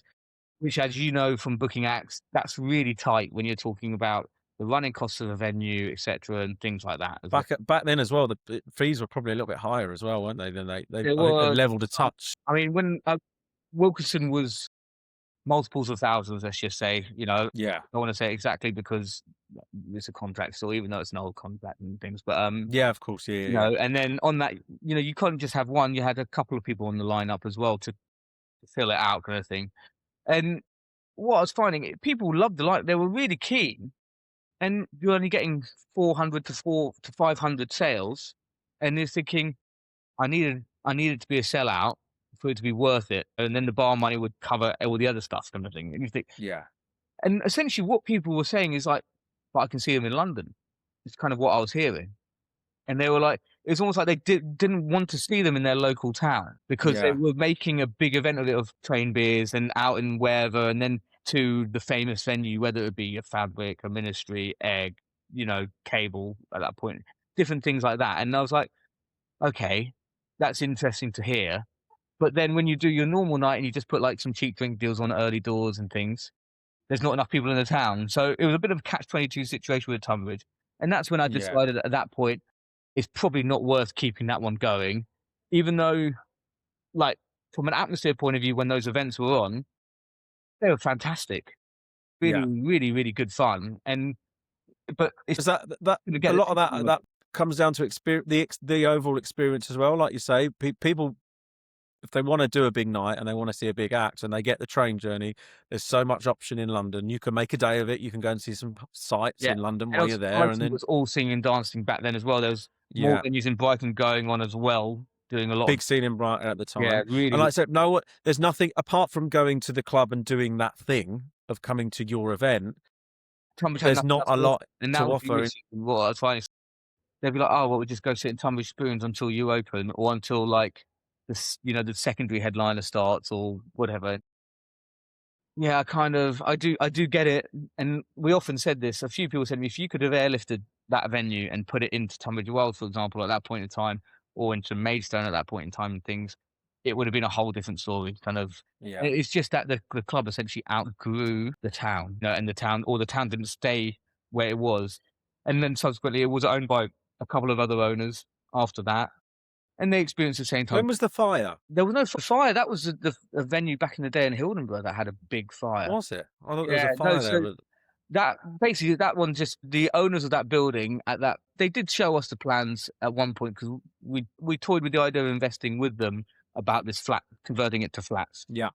which, as you know from booking acts, that's really tight when you're talking about the running costs of a venue, etc., and things like that as well.
Back then as well, the fees were probably a little bit higher as well, weren't they? Than they
There
I think they've
was
leveled a touch.
I mean, when Wilkinson was multiples of thousands, let's just say,
Yeah.
I don't want to say exactly because it's a contract still, even though it's an old contract and things, but
Yeah, of course. Yeah.
and then on that, you couldn't just have one, you had a couple of people on the lineup as well to fill it out kind of thing. And what I was finding, people loved the light, they were really keen, and you're only getting 400 to 500 sales, and you're thinking, I needed to be a sellout for it to be worth it, and then the bar money would cover all the other stuff kind of thing. And you think,
Yeah.
and essentially what people were saying is like, "But I can see them in London." It's kind of what I was hearing. And they were like, it was almost like they didn't want to see them in their local town because they
Yeah.
were making a big event of it, of Train Beers and out in wherever, and then to the famous venue, whether it be a Fabric, a Ministry, Egg, Cable at that point, different things like that. And I was like, okay, that's interesting to hear. But then when you do your normal night and you just put like some cheap drink deals on early doors and things, there's not enough people in the town. So it was a bit of a catch-22 situation with Tunbridge. And that's when I
Yeah.
decided at that point, it's probably not worth keeping that one going. Even though, like, from an atmosphere point of view, when those events were on, they were fantastic. Really,
Yeah.
really, really good fun. But it's
Is that
gonna
a
get
lot of that comes down to the overall experience as well? Like you say, people, if they want to do a big night and they want to see a big act and they get the train journey, there's so much option in London. You can make a day of it. You can go and see some sites
yeah.
in London
And
while
also
you're there, and
Brighton
then
was all singing and dancing back then as well. There was more
yeah,
venues in Brighton going on as well, doing a lot of
big scene in Brighton at the
yeah,
time. And
really.
like I said, no, there's nothing apart from going to the club and doing that thing of coming to your event.
Tunbridge had
There's
nothing
not
else
a
to offer.
lot
And
to
that would be
offer.
missing what I was finding. They'd be like, "Oh, well, we just go sit in Tunbridge Spoons until you open, or until like the secondary headliner starts, or whatever." Yeah, I do get it, and we often said this. A few people said to me, if you could have airlifted that venue and put it into Tunbridge Wells, for example, at that point in time, or into Maidstone at that point in time, and things, it would have been a whole different story. Kind of,
Yeah,
it's just that the club essentially outgrew the town, and the town didn't stay where it was, and then subsequently it was owned by a couple of other owners after that, and they experienced the same time.
when was the fire?
There was no fire. That was the venue back in the day in Hildenburg that had a big fire.
Was it? I thought there was a
Yeah, no,
fire there.
so
But
that one, just the owners of that building they did show us the plans at one point, because we toyed with the idea of investing with them about this flat, converting it to flats.
yeah,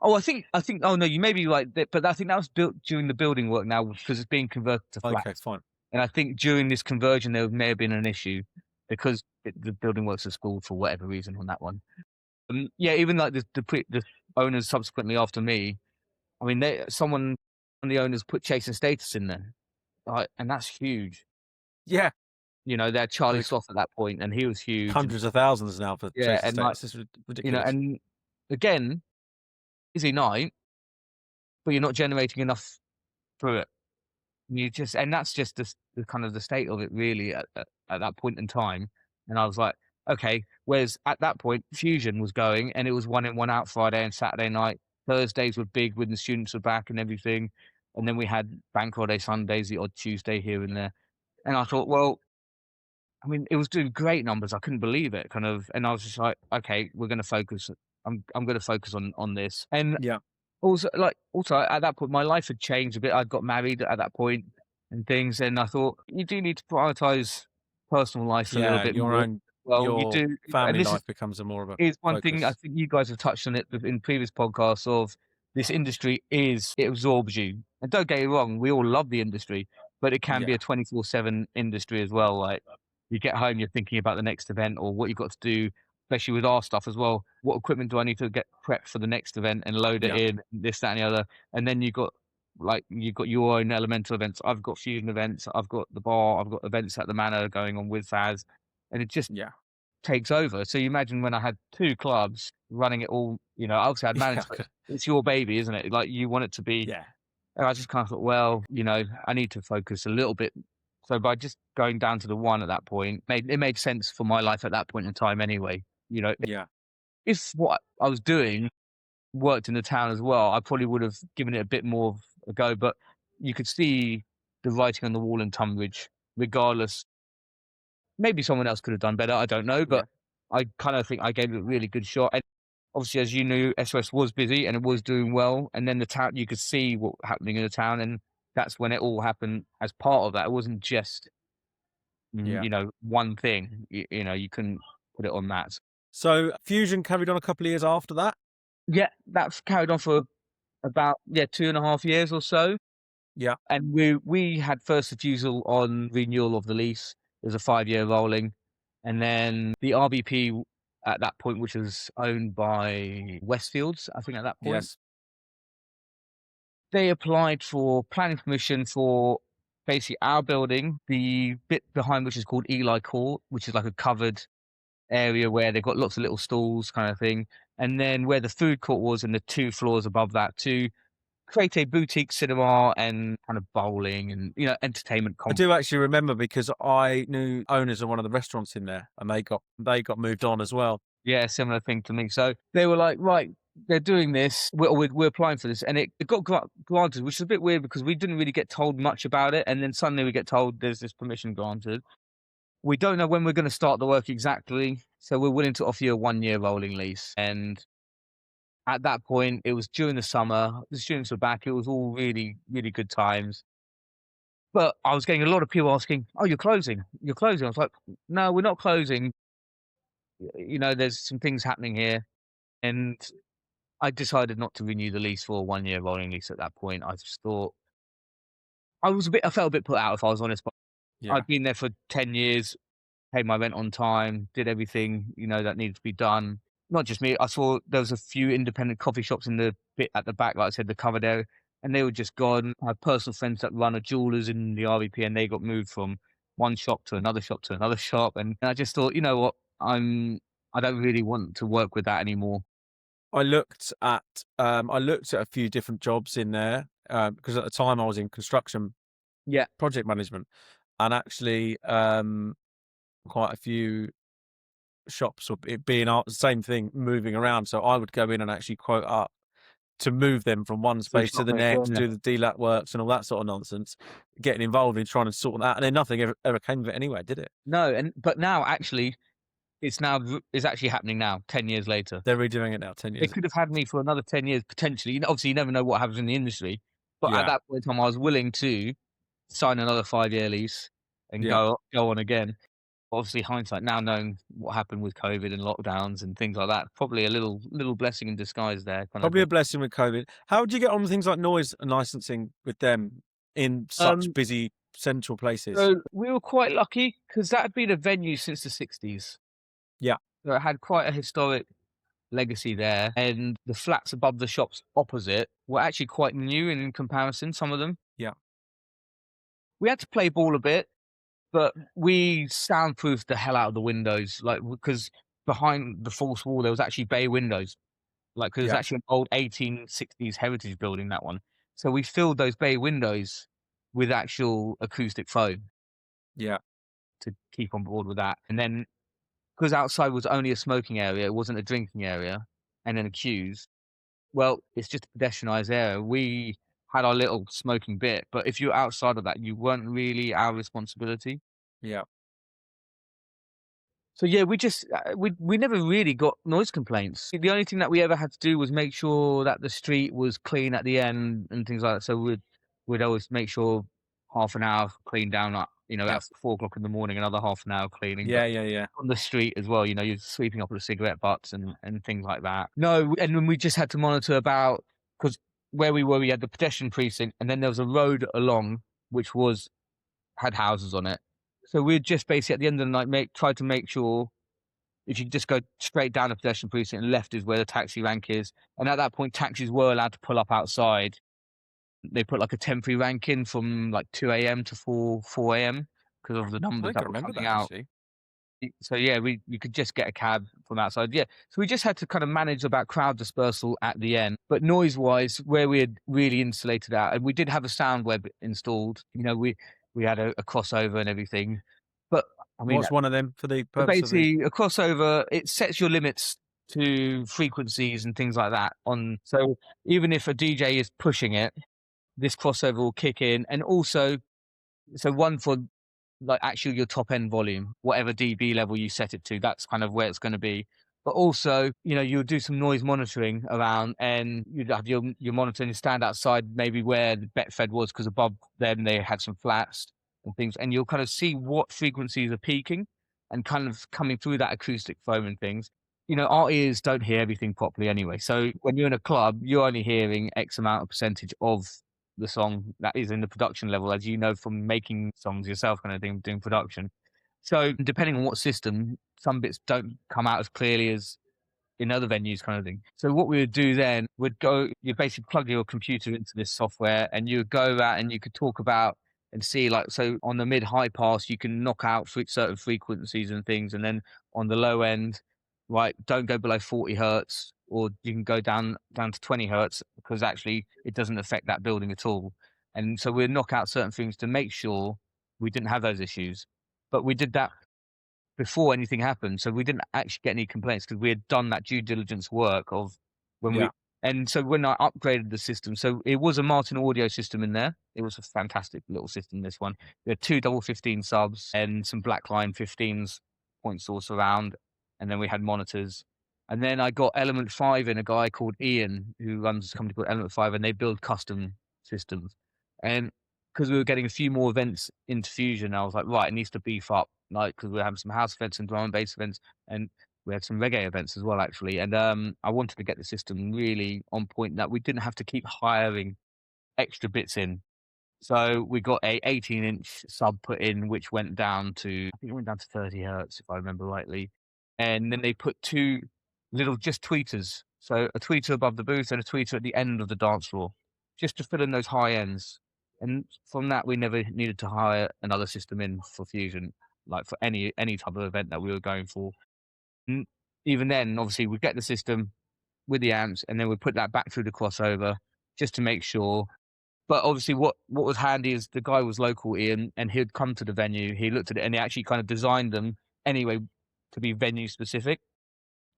Oh, I think. Oh no, you may be right, but I think that was built during the building work now because it's being converted to
okay,
flats.
fine.
And I think during this conversion there may have been an issue because the building works are stalled for whatever reason on that one. Yeah, even like the owners subsequently after me, I mean, one of the owners put Chase and Status in there, right? And that's huge.
Yeah,
They had Charlie
like
Sloth at that point, and he was huge. And
hundreds of thousands now for
yeah,
Chase
and like
Status. This is ridiculous.
and again, busy night, but you're not generating enough through it. And that's just the kind of the state of it really at that point in time. And I was like, okay. Whereas at that point, Fusion was going, and it was one in, one out Friday and Saturday night. Thursdays were big when the students were back and everything. And then we had bank holiday Sundays, the odd Tuesday here and there. And I thought, well, I mean, it was doing great numbers. I couldn't believe it, kind of. And I was just like, okay, we're going to focus. I'm going to focus on this. And
Yeah,
also at that point, my life had changed a bit. I'd got married at that point and things, and I thought you do need to prioritize personal life a little
yeah.
bit more. Well, you
Your
do, and
family
this
life becomes a more of a
is one thing I
focus.
think you guys have touched on it in previous podcasts. Of this industry, it absorbs you, and don't get me wrong, we all love the industry, but it can be
Yeah,
a 24/7 industry as well. Like, you get home, you're thinking about the next event or what you've got to do, especially with our stuff as well. What equipment do I need to get prepped for the next event and load it
yeah,
in, this, that, and the other? And then you've got like you've got your own elemental events. I've got fusion events. I've got the bar. I've got events at the manor going on with Faz, and it just
Yeah.
takes over. So you imagine when I had 2 clubs running it all, obviously I'd
Yeah.
manage it. It's your baby, isn't it? Like you want it to be.
Yeah.
And I just kind of thought, well, I need to focus a little bit. So by just going down to the one at that point, it made sense for my life at that point in time anyway.
Yeah.
If what I was doing worked in the town as well, I probably would have given it a bit more of a go. But you could see the writing on the wall in Tunbridge, regardless. Maybe someone else could have done better. I don't know,
Yeah.
but I kind of think I gave it a really good shot. And obviously, as you knew, SOS was busy and it was doing well. And then the town, you could see what was happening in the town, and that's when it all happened as part of that. It wasn't just
Yeah.
one thing. You couldn't put it on that.
So Fusion carried on a couple of years after that.
Yeah, that's carried on for about 2.5 years or so.
Yeah.
And we had first refusal on renewal of the lease. It was a 5-year rolling. And then the RBP at that point, which was owned by Westfields, I think at that point,
Yes.
they applied for planning permission for basically our building, the bit behind which is called Eli Court, which is like a covered area where they've got lots of little stalls kind of thing. And then where the food court was and the 2 floors above that to create a boutique cinema and kind of bowling and, entertainment
I do actually remember because I knew owners of one of the restaurants in there, and they got moved on as well.
Yeah, similar thing to me. So they were like, right, they're doing this. We're applying for this, and it got granted, which is a bit weird because we didn't really get told much about it, and then suddenly we get told there's this permission granted. We don't know when we're going to start the work exactly, so we're willing to offer you a 1-year rolling lease. And at that point, it was during the summer. The students were back. It was all really, really good times. But I was getting a lot of people asking, "Oh, you're closing? You're closing?" I was like, "No, we're not closing. There's some things happening here." And I decided not to renew the lease for a 1-year rolling lease at that point. I just thought I felt a bit put out, if I was honest. But
Yeah.
I'd been there for 10 years, paid my rent on time, did everything, that needed to be done. Not just me. I saw there was a few independent coffee shops in the bit at the back, like I said, the covered area, and they were just gone. I have personal friends that run a jewelers in the RVP, and they got moved from one shop to another shop to another shop. And I just thought, you know what? I don't really want to work with that anymore.
I looked at a few different jobs in there because at the time I was in construction
Yeah.
project management, and actually quite a few shops were being the same thing, moving around. So I would go in and actually quote up to move them from one
So
space
it's
to
not
the
very
next,
good.
do the DLAT works and all that sort of nonsense, getting involved in trying to sort that, and then nothing ever came of it anyway, did it?
No, but now actually, it's actually happening now, 10 years later.
They're redoing it now, 10
They
years.
could have had me for another 10 years potentially. Obviously, you never know what happens in the industry. But at
Yeah,
that point in time, I was willing to sign another 5-year lease and
yeah.
go on again. Obviously, hindsight now, knowing what happened with COVID and lockdowns and things like that, probably a little blessing in disguise there, kind of
Probably a
thing.
blessing with COVID. How would you get on with things like noise and licensing with them in such
Um,
busy central places?
so we were quite lucky because that had been a venue since the 60s.
Yeah,
So it had quite a historic legacy there, and the flats above the shops opposite were actually quite new in comparison, some of them.
yeah,
We had to play ball a bit, but we soundproofed the hell out of the windows, like, because behind the false wall, there was actually bay windows, like, 'cause it's
yeah,
actually an old 1860s heritage building, that one. So we filled those bay windows with actual acoustic foam
yeah,
to keep on board with that. And then, because outside was only a smoking area, it wasn't a drinking area, and then a queues. Well, it's just a pedestrianised area. We had our little smoking bit, but if you're outside of that, you weren't really our responsibility.
yeah,
So yeah, we just we never really got noise complaints. The only thing that we ever had to do was make sure that the street was clean at the end and things like that. So we'd always make sure half an hour clean down,
yeah,
at 4 o'clock in the morning, another half an hour cleaning.
yeah,
But
yeah, yeah,
on the street as well, you're sweeping up the cigarette butts and things like that. No, and then we just had to monitor about, because where we were, we had the pedestrian precinct, and then there was a road along which had houses on it. So we'd just basically at the end of the night try to make sure if you just go straight down the pedestrian precinct and left is where the taxi rank is. And at that point, taxis were allowed to pull up outside. They put like a temporary rank in from like 2 a.m. to 4 a.m. because of the
I
numbers
think I
that were
remember
coming
that
out.
actually.
So yeah, we could just get a cab from outside. Yeah, so we just had to kind of manage about crowd dispersal at the end. But noise wise, where we had really insulated out, and we did have a sound web installed. We had a crossover and everything. But I mean,
What's one of them for the purpose of the?
basically, a crossover, it sets your limits to frequencies and things like that. On so even if a DJ is pushing it, this crossover will kick in, and also so one for like actually your top end volume, whatever dB level you set it to, that's kind of where it's going to be. But also, you'll do some noise monitoring around, and you'd have your monitoring stand outside maybe where the Betfred was, because above them they had some flats and things, and you'll kind of see what frequencies are peaking and kind of coming through that acoustic foam and things. Our ears don't hear everything properly anyway. So when you're in a club, you're only hearing X amount of percentage of the song that is in the production level, as you know from making songs yourself, kind of thing, doing production. So depending on what system, some bits don't come out as clearly as in other venues, kind of thing. So what we would do then would go, you basically plug your computer into this software, and you would go out and you could talk about and see, like, so on the mid high pass you can knock out certain frequencies and things, and then on the low end, right, don't go below 40 hertz, or you can go down to 20 hertz, because actually it doesn't affect that building at all. And so we'd knock out certain things to make sure we didn't have those issues. But we did that before anything happened. So we didn't actually get any complaints, because we had done that due diligence work of when
Yeah,
we, and so when I upgraded the system, so it was a Martin audio system in there. It was a fantastic little system, this one. We had two double 15 subs and some Blackline 15s point source around, and then we had monitors. And then I got Element 5 in, a guy called Ian who runs a company called Element 5, and they build custom systems. And because we were getting a few more events into Fusion, I was like, right, it needs to beef up, like, because we were having some house events and drum and bass events, and we had some reggae events as well, actually. And I wanted to get the system really on point, that we didn't have to keep hiring extra bits in. So we got a 18-inch sub put in, which went down to, I think it went down to 30 hertz, if I remember rightly. And then they put two little just tweeters. So a tweeter above the booth and a tweeter at the end of the dance floor, just to fill in those high ends. And from that, we never needed to hire another system in for Fusion, like for any type of event that we were going for. And even then, obviously, we get the system with the amps, and then we put that back through the crossover just to make sure. But obviously, what was handy is the guy was local, Ian, and he'd come to the venue. He looked at it, and he actually kind of designed them anyway to be venue specific.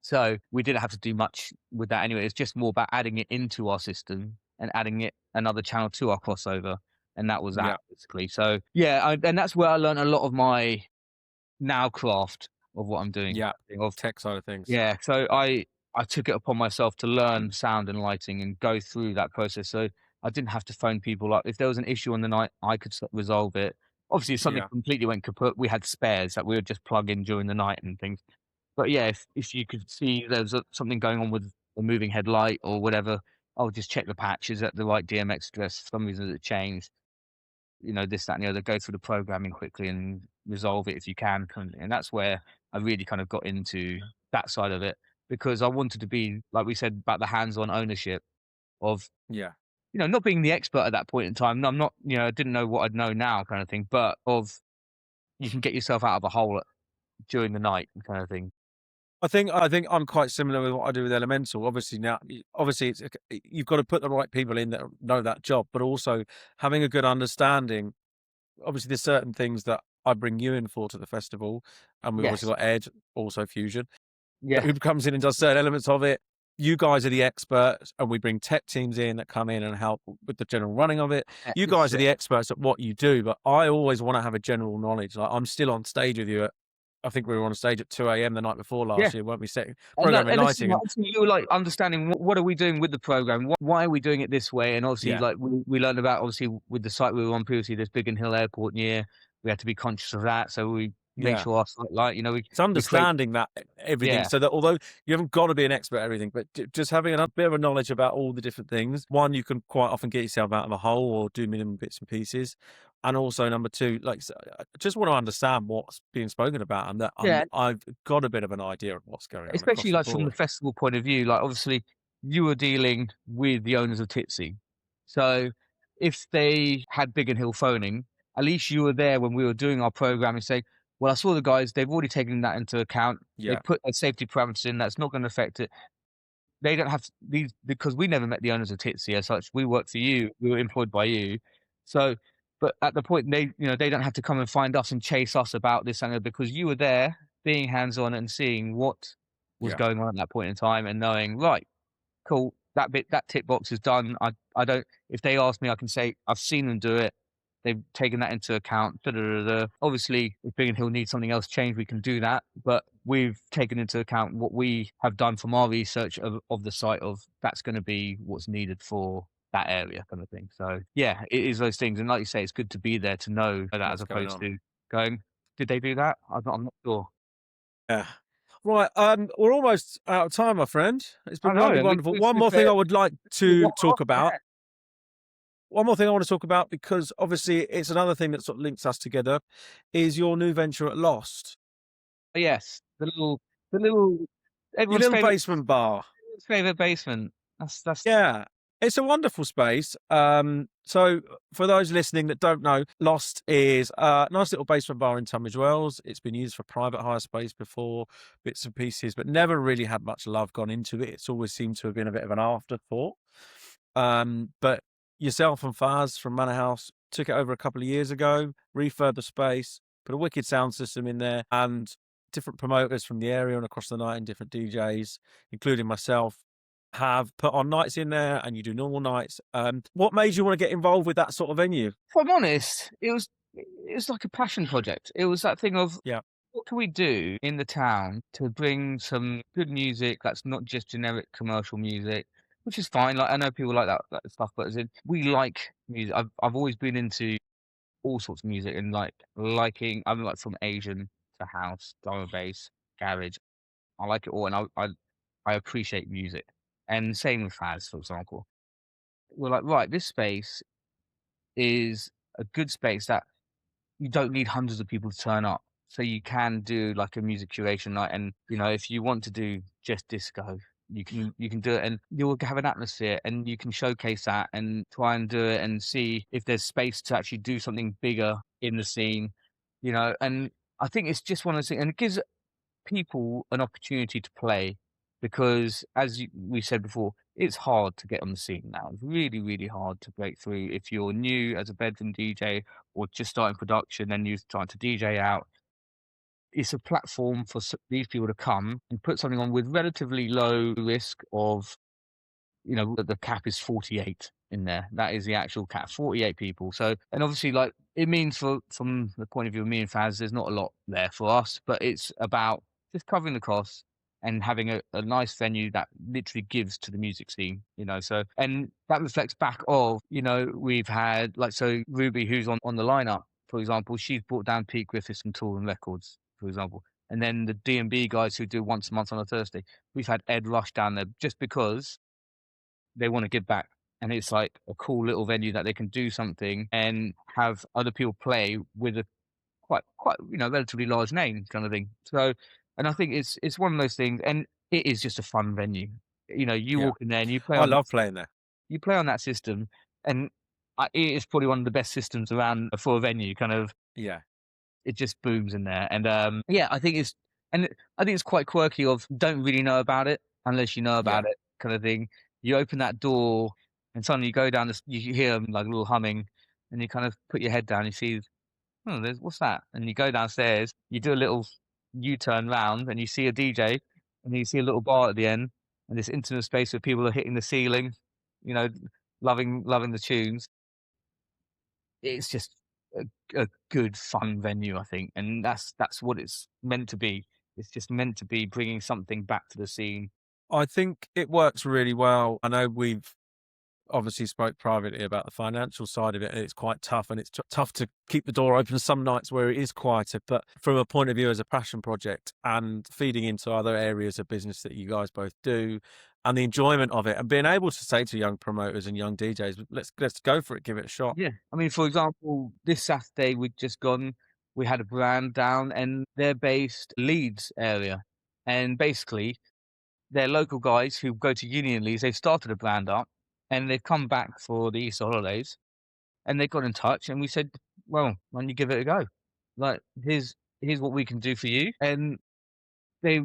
So we didn't have to do much with that anyway. It's just more about adding it into our system and adding it another channel to our crossover, and that was that
yeah,
basically. So yeah, and that's where I learned a lot of my now craft of what I'm doing.
yeah.
Of
Tech side of things.
yeah, so I took it upon myself to learn sound and lighting and go through that process. So I didn't have to phone people up. If there was an issue on the night, I could resolve it. Obviously, if something
Yeah.
completely went kaput, we had spares that we would just plug in during the night and things. But yeah, if you could see there's something going on with a moving headlight or whatever, I'll just check the patches at the right DMX address. For some reason it changed, this, that, and the other. Go through the programming quickly and resolve it if you can. And that's where I really kind of got into that side of it, because I wanted to be, like we said, about the hands-on ownership of,
Yeah.
not being the expert at that point in time. I'm not, I didn't know what I'd know now, kind of thing, but of you can get yourself out of a hole during the night, kind of thing.
I think I'm quite similar with what I do with Elemental. Obviously now, obviously you've got to put the right people in that know that job, but also having a good understanding. Obviously, there's certain things that I bring you in for to the festival, and we've obviously
Yes.
got Ed, also Fusion,
Yeah.
who comes in and does certain elements of it. You guys are the experts, and we bring tech teams in that come in and help with the general running of it.
Yeah,
You
this
guys
is
are
it.
the experts at what you do, but I always want to have a general knowledge. Like, I'm still on stage with you at, I think we were on stage at 2 a.m. the night before
Yeah.
last year, weren't we? Setting
And
programming
this is
lighting, and
obviously you were like understanding what are we doing with the program? Why are we doing it this way? And obviously,
yeah,
like we learned about, obviously, with the site we were on previously, there's Biggin Hill Airport near. We had to be conscious of that, so we made
yeah.
sure our site light.
It's
We create.
understanding that everything,
Yeah,
so that although you haven't got to be an expert at everything, but just having a bit of a knowledge about all the different things. One, you can quite often get yourself out of a hole or do minimum bits and pieces. And also number two, like, I just want to understand what's being spoken about, and that
yeah.
I've got a bit of an idea of what's going on across
Especially
the
like from the
board.
festival point of view, like obviously you were dealing with the owners of Tipsy, so if they had Biggin Hill phoning, at least you were there when we were doing our program and say, well, I saw the guys, they've already taken that into account. They
Yeah.
put their safety parameters in, that's not going to affect it. They don't have to, these, because we never met the owners of Titsy as such. We worked for you, we were employed by you. So, but at the point they, they don't have to come and find us and chase us about this and that, because you were there being hands on and seeing what was
Yeah.
going on at that point in time and knowing, right, cool, that bit, that tick box is done. I don't, if they ask me, I can say, I've seen them do it. They've taken that into account. Da, da, da, da. Obviously, if Biggin Hill needs something else changed, we can do that. But we've taken into account what we have done from our research of the site of that's going to be what's needed for that area kind of thing. So yeah, it is those things. And like you say, it's good to be there to know that as
What's going
opposed
on?
to going, did they do that? I'm not sure.
Yeah. Right. We're almost out of time, my friend. It's
I
been
know.
really
And
wonderful. One more thing I would like to talk about.
yeah.
One more thing I want to talk about, because obviously it's another thing that sort of links us together, is your new venture at Lost,
Yes, the little
your
everyone's
little basement bar.
favorite basement. That's
Yeah, it's a wonderful space. So for those listening that don't know, Lost is a nice little basement bar in Tunbridge Wells. It's been used for private hire space before, bits and pieces, but never really had much love gone into it. It's always seemed to have been a bit of an afterthought. But yourself and Faz from Manor House took it over a couple of years ago, refurbed the space, put a wicked sound system in there, and different promoters from the area and across the night and different DJs, including myself, have put on nights in there, and you do normal nights. What made you want to get involved with that sort of venue?
If I'm honest, it was like a passion project. It was that thing of
Yeah,
what can we do in the town to bring some good music that's not just generic commercial music, which is fine. Like I know people like that stuff, but as in we like music. I've always been into all sorts of music and I'm like from Asian to house, drum and bass, garage. I like it all, and I appreciate music. And same with Faz, for example. We're like, right, this space is a good space that you don't need hundreds of people to turn up. So you can do like a music curation night, and if you want to do just disco, you can do it, and you'll have an atmosphere, and you can showcase that and try and do it and see if there's space to actually do something bigger in the scene, And I think it's just one of those things, and it gives people an opportunity to play because, as we said before, it's hard to get on the scene now. It's really, really hard to break through if you're new as a bedroom DJ or just starting production and you're trying to DJ out. It's a platform for these people to come and put something on with relatively low risk of the cap is 48 in there. That is the actual cap, 48 people. So, and obviously, like, it means from the point of view of me and Faz, there's not a lot there for us, but it's about just covering the costs and having a nice venue that literally gives to the music scene. So, and that reflects back of, we've had, like, so Ruby, who's on the lineup, for example, she's brought down Pete Griffiths from Tool and Records, for example. And then the D&B guys who do once a month on a Thursday, we've had Ed Rush down there just because they want to give back. And it's like a cool little venue that they can do something and have other people play with a quite relatively large name kind of thing. So, and I think it's one of those things, and it is just a fun venue. You
yeah.
walk in there and you play
I
on
love playing there.
that system, and it is probably one of the best systems around for a venue. Kind of,
Yeah,
it just booms in there, and yeah, I think it's quite quirky. Of don't really know about it unless you know
yeah,
about it, kind of thing. You open that door, and suddenly you go down this. You hear like a little humming, and you kind of put your head down. You see, oh, there's what's that? And you go downstairs. You do a little U-turn round, and you see a DJ, and you see a little bar at the end, and this intimate space where people are hitting the ceiling, you know, loving the tunes. It's just a good fun venue, I think, and that's what it's meant to be. It's just meant to be bringing something back to the scene.
I think it works really well. I know we've obviously spoke privately about the financial side of it, and it's quite tough, and it's tough to keep the door open some nights where it is quieter. But from a point of view as a passion project and feeding into other areas of business that you guys both do, and the enjoyment of it, and being able to say to young promoters and young DJs, let's go for it, give it a shot.
Yeah, I mean, for example, this Saturday we'd just gone. We had a brand down, and they're based Leeds area, and basically they're local guys who go to Union Leeds. They've started a brand up, and they've come back for the Easter holidays. and they got in touch, and we said, "Well, why don't you give it a go? Like, here's what we can do for you." And they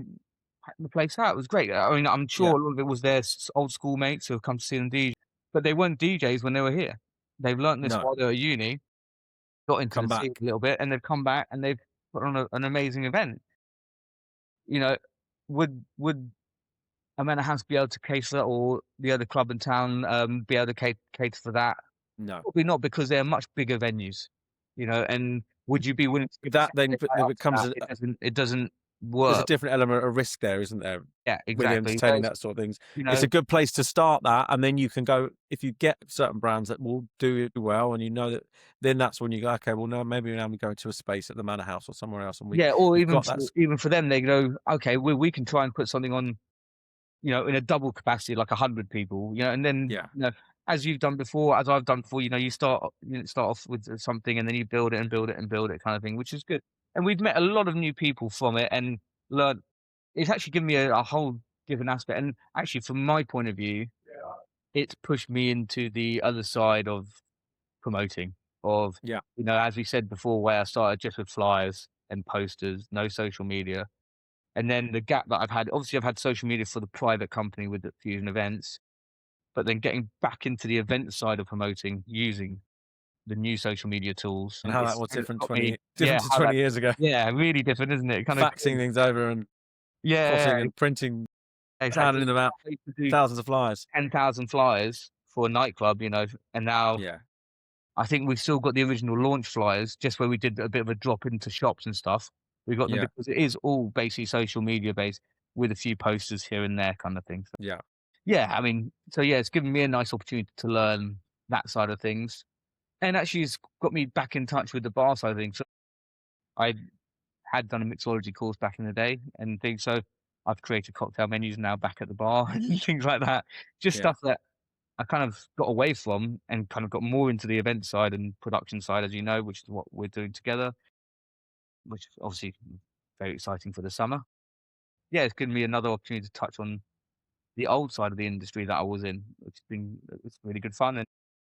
packed the place out. It was great. I mean, I'm
Yeah.
sure a lot of it was their old school mates who have come to see them DJ, but they weren't DJs when they were here. They've learnt this
No.
while they were at uni, got into the
Come
scene
back.
a little bit, and they've come back and they've put on an amazing event. You know, would a manor house be able to cater that, or the other club in town, be able to cater for that?
No.
Probably not, because they're much bigger venues, and would you be willing to give a
That then
Saturday night
it
up to
becomes
that? It doesn't
there's a
work.
different element of risk there, isn't there?
Yeah,
With
exactly.
entertaining
Whereas,
that sort of things.
you
It's
know
a good place to start that, and then you can go if you get certain brands that will do it well, and you know that then that's when you go, okay, well, no, maybe now we go to a space at the Manor House or somewhere else, and
yeah, or
we've got that.
even for them, they go, "Okay, we can try and put something on, in a double capacity, like 100 people," and then,
Yeah.
as you've done before, as I've done before, you start off with something, and then you build it and build it and build it kind of thing, which is good. And we've met a lot of new people from it and learned. It's actually given me a whole different aspect, and actually, from my point of view, it's pushed me into the other side of promoting, of,
Yeah.
as we said before, where I started just with flyers and posters, no social media. And then the gap that I've had, obviously I've had social media for the private company with the Fusion events, but then getting back into the event side of promoting using the new social media tools,
And how that was
it's
different
got me,
different to
how
20
that,
years ago.
yeah, really different, isn't it? It kind of,
Faxing things over and
yeah,
crossing and printing,
exactly.
handing them out,
I used to do
thousands of flyers.
10,000 flyers for a nightclub, and now
Yeah.
I think we've still got the original launch flyers, just where we did a bit of a drop into shops and stuff. We've got them
Yeah.
because it is all basically social media based, with a few posters here and there kind of thing. So,
Yeah.
yeah, I mean, yeah, it's given me a nice opportunity to learn that side of things. And actually it's got me back in touch with the bar side of things. So I had done a mixology course back in the day and things, so I've created cocktail menus now back at the bar and things like that. Just
Yeah.
stuff that I kind of got away from and kind of got more into the event side and production side, as you know, which is what we're doing together, which is obviously very exciting for the summer. Yeah, it's given me another opportunity to touch on the old side of the industry that I was in, which has been it's really good fun. And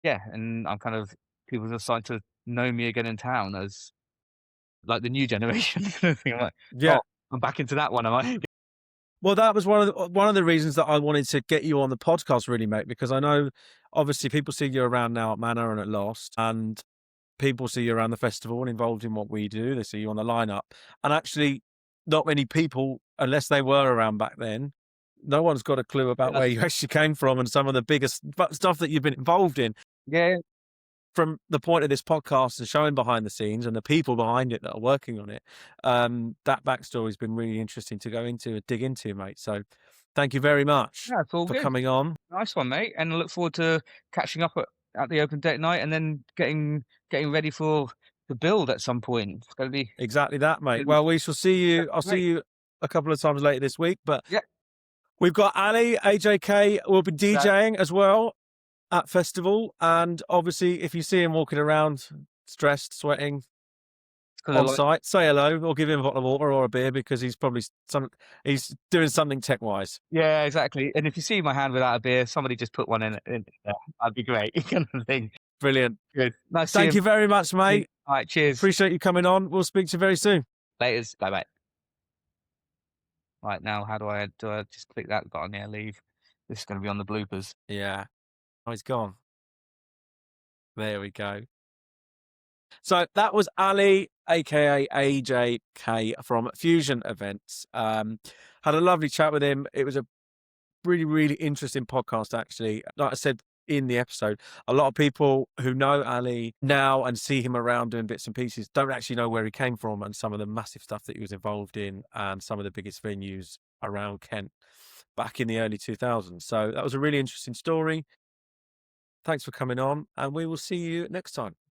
yeah, and I'm kind of people are starting to know me again in town as like the new generation kind of thing. I'm like,
Yeah.
oh, I'm back into that one, am I?
Well, that was one of the reasons that I wanted to get you on the podcast, really, mate, because I know obviously people see you around now at Manor and at Lost, and people see you around the festival and involved in what we do. They see you on the lineup, and actually, not many people, unless they were around back then, no one's got a clue about
Yeah,
where you actually came from and some of the biggest stuff that you've been involved in.
yeah,
From the point of this podcast and showing behind the scenes and the people behind it that are working on it, that backstory has been really interesting to go into and dig into, mate. So thank you very much
yeah, it's all
for
good.
coming on.
Nice one, mate. And I look forward to catching up at the open date night, and then getting ready for the build at some point. It's
Exactly that, mate.
gonna be
Well, we shall see you. I'll see
great.
you a couple of times later this week, but
Yeah.
we've got Ali, AJK will be
That
DJing as well at festival. And obviously, if you see him walking around stressed, sweating,
'cause
on site, say hello or give him a bottle of water or a beer, because he's probably he's doing something tech wise.
yeah, exactly. And if you see my hand without a beer, somebody just put one in there. That'd be great, kind of thing.
Brilliant.
Good. Nice
Thank
seeing
you very much,
you.
mate.
All right, cheers.
Appreciate you coming on. We'll speak to you very soon.
Laters. Bye bye. Right, now, how do I just click that button here, leave? This is gonna be on the bloopers.
Yeah. Oh, he's gone. There we go. So that was Ali, aka AJK from Fusion Events. Had a lovely chat with him. It was a really, really interesting podcast, actually. Like I said in the episode, a lot of people who know Ali now and see him around doing bits and pieces don't actually know where he came from and some of the massive stuff that he was involved in and some of the biggest venues around Kent back in the early 2000s. So that was a really interesting story. Thanks for coming on, and we will see you next time.